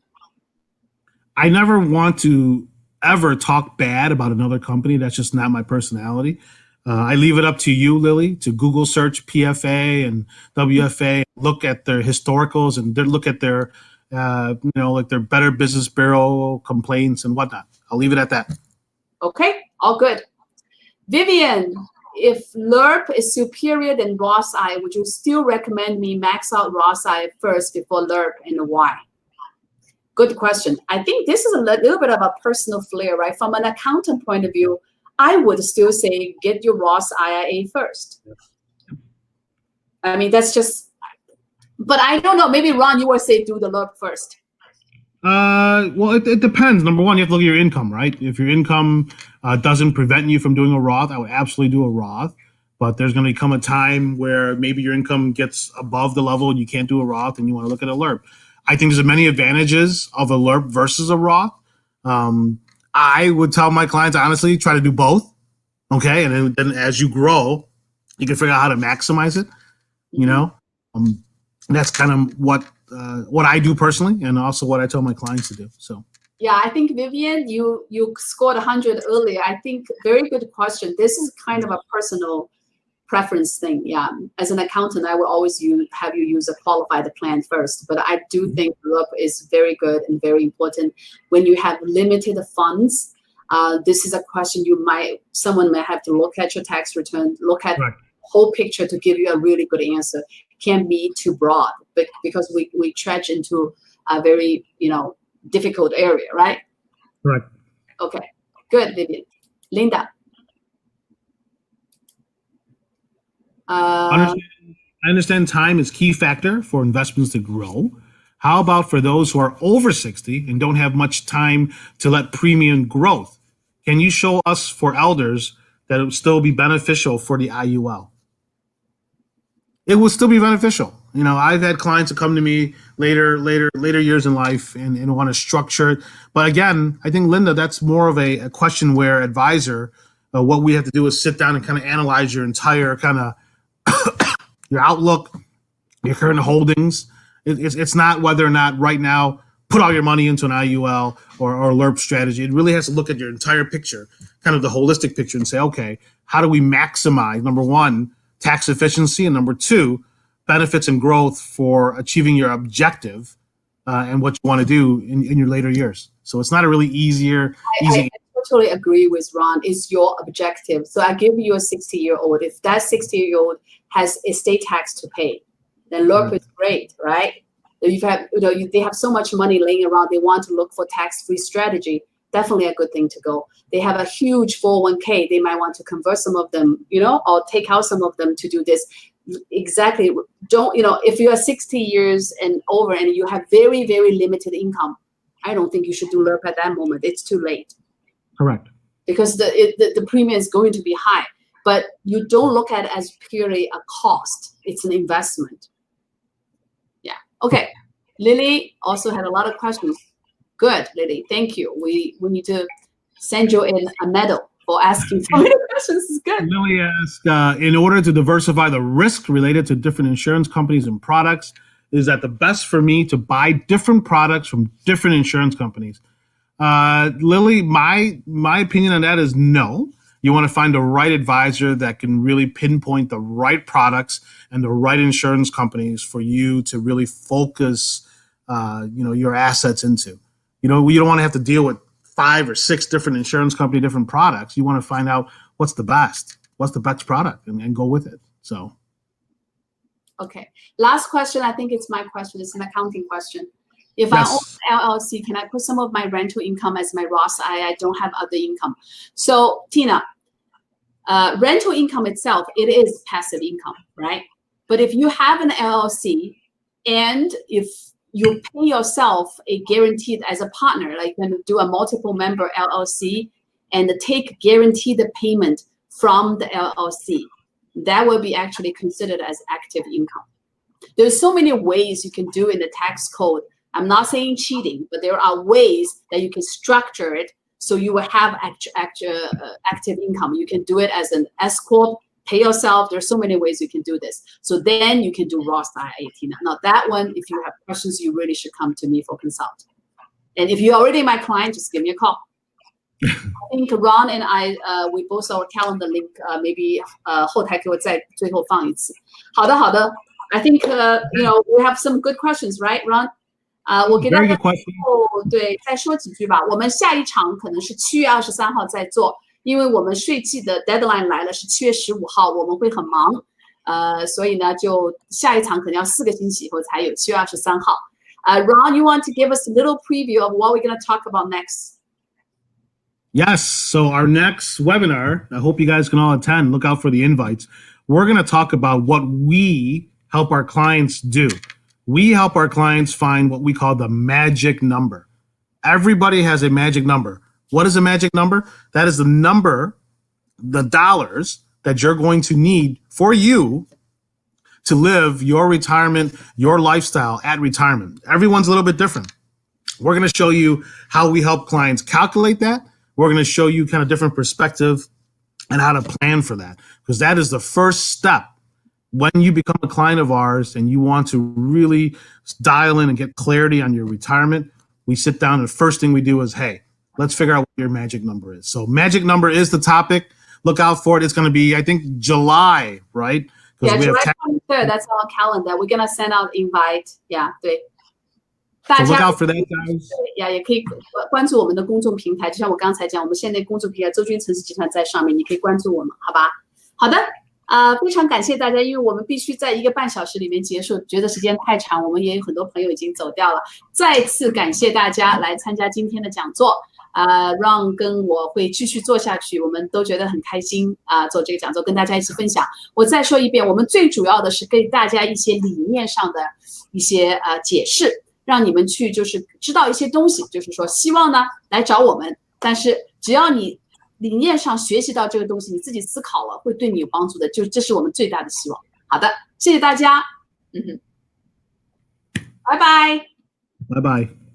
I never want to ever talk bad about another company. That's just not my personality. I leave it up to you, Lily, to Google search PFA and WFA, look at their historicals and look at their, like their Better Business Bureau complaints and whatnot. I'll leave it at that. Okay, all good. Vivian, if LERP is superior than Roth-I, would you still recommend me max out Roth-I first before LERP, and why? Good question. I think this is a little bit of a personal flair, right? From an accountant point of view, I would still say get your Roth IRA first. I mean, that's just, but I don't know. Maybe Ron, you would say do the LERP first. Well, it depends. Number one, you have to look at your income, right? If your income doesn't prevent you from doing a Roth, I would absolutely do a Roth. But there's going to come a time where maybe your income gets above the level and you can't do a Roth and you want to look at a LERP. I think there's many advantages of a LERP versus a Roth. I would tell my clients, honestly, try to do both. Okay. And then as you grow, you can figure out how to maximize it. You know, that's kind of what I do personally, and also what I tell my clients to do. So Yeah, I think Vivian, you scored 100 earlier. I think very good question. This is kind of a personal preference thing. Yeah, as an accountant, I will always have you use a qualified plan first. But I do think LURP is very good and very important when you have limited funds. This is a question someone may have to look at your tax return, look at Right. whole picture to give you a really good answer. Can't be too broad, but because we stretch into a very difficult area, right? Right. Okay, good, Vivian. Linda. I understand time is key factor for investments to grow. How about for those who are over 60 and don't have much time to let premium growth? Can you show us for elders that it would still be beneficial for the IUL? It will still be beneficial. I've had clients that come to me later years in life and want to structure it. But again, I think, Linda, that's more of a question where advisor, what we have to do is sit down and kind of analyze your entire kind of your outlook, your current holdings. It's not whether or not right now put all your money into an IUL or LURP strategy. It really has to look at your entire picture, kind of the holistic picture, and say, okay, how do we maximize, number one, tax efficiency, and number two, benefits and growth for achieving your objective and what you want to do in your later years. So it's not a really easy. I totally agree with Ron. It's your objective. So I give you a 60-year-old. If that 60-year-old has estate tax to pay, then LURP is great, right? They have so much money laying around. They want to look for tax-free strategy. Definitely a good thing to go. They have a huge 401k. They might want to convert some of them, or take out some of them to do this. Exactly. If you are 60 years and over and you have very, very limited income, I don't think you should do LURP at that moment. It's too late. Correct. Because the premium is going to be high. But you don't look at it as purely a cost. It's an investment. Yeah. Okay. Lily also had a lot of questions. Good, Lily. Thank you. We need to send you in a medal for asking so many questions. It's good. Lily asked, in order to diversify the risk related to different insurance companies and products, is that the best for me to buy different products from different insurance companies? Lily, my opinion on that is no. You want to find the right advisor that can really pinpoint the right products and the right insurance companies for you to really focus, your assets into. You don't want to have to deal with 5 or 6 different insurance company, different products. You want to find out what's the best product and go with it. So. Okay. Last question. I think it's my question. It's an accounting question. If Yes. I own LLC, can I put some of my rental income as my Roth? I don't have other income. So Tina, rental income itself, it is passive income, right? But if you have an LLC and if you pay yourself a guaranteed as a partner, like when you do a multiple member LLC and take guaranteed payment from the LLC, that will be actually considered as active income. There's so many ways you can do in the tax code. I'm not saying cheating, but there are ways that you can structure it so you will have active income. You can do it as an S corp, pay yourself. There's so many ways you can do this. So then you can do Roth IRA. Now that one, if you have questions, you really should come to me for consult. And if you're already my client, just give me a call. I think Ron and I, we post our calendar link. Maybe 后台给我再最后放一次。好的。I think we have some good questions, right, Ron? 我给大家对再说几句吧。我们下一场可能是7月23号再做，因为我们税季的 deadline 来了，是7月15号，我们会很忙。所以呢，就下一场可能要4个星期以后才有7月23号。Ron, you want to give us a little preview of what we're going to talk about next? Yes. So our next webinar, I hope you guys can all attend. Look out for the invites. We're going to talk about what we help our clients do. We help our clients find what we call the magic number. Everybody has a magic number. What is a magic number? That is the number, the dollars that you're going to need for you to live your retirement, your lifestyle at retirement. Everyone's a little bit different. We're going to show you how we help clients calculate that. We're going to show you kind of different perspective and how to plan for that, because that is the first step. When you become a client of ours and you want to really dial in and get clarity on your retirement, we sit down and the first thing we do is, hey, let's figure out what your magic number is. So magic number is the topic. Look out for it. It's going to be, I think, July, right? Yeah, July 23rd. That's our calendar. We're gonna send out invite. Yeah, 对。So look out for that, guys. 也可以关注我们的公众平台，就像我刚才讲，我们现在公众平台周军城市集团在上面，你可以关注我们，好吧？好的，非常感谢大家，因为我们必须在1个半小时里面结束，觉得时间太长，我们也有很多朋友已经走掉了。再次感谢大家来参加今天的讲座。Ron 跟我会继续做下去，我们都觉得很开心做这个讲座，跟大家一起分享。我再说一遍，我们最主要的是给大家一些理念上的一些解释，让你们去就是知道一些东西，就是说希望呢来找我们，但是只要你理念上学习到这个东西，你自己思考了，会对你有帮助的，就这是我们最大的希望。好的，谢谢大家，拜拜，拜拜。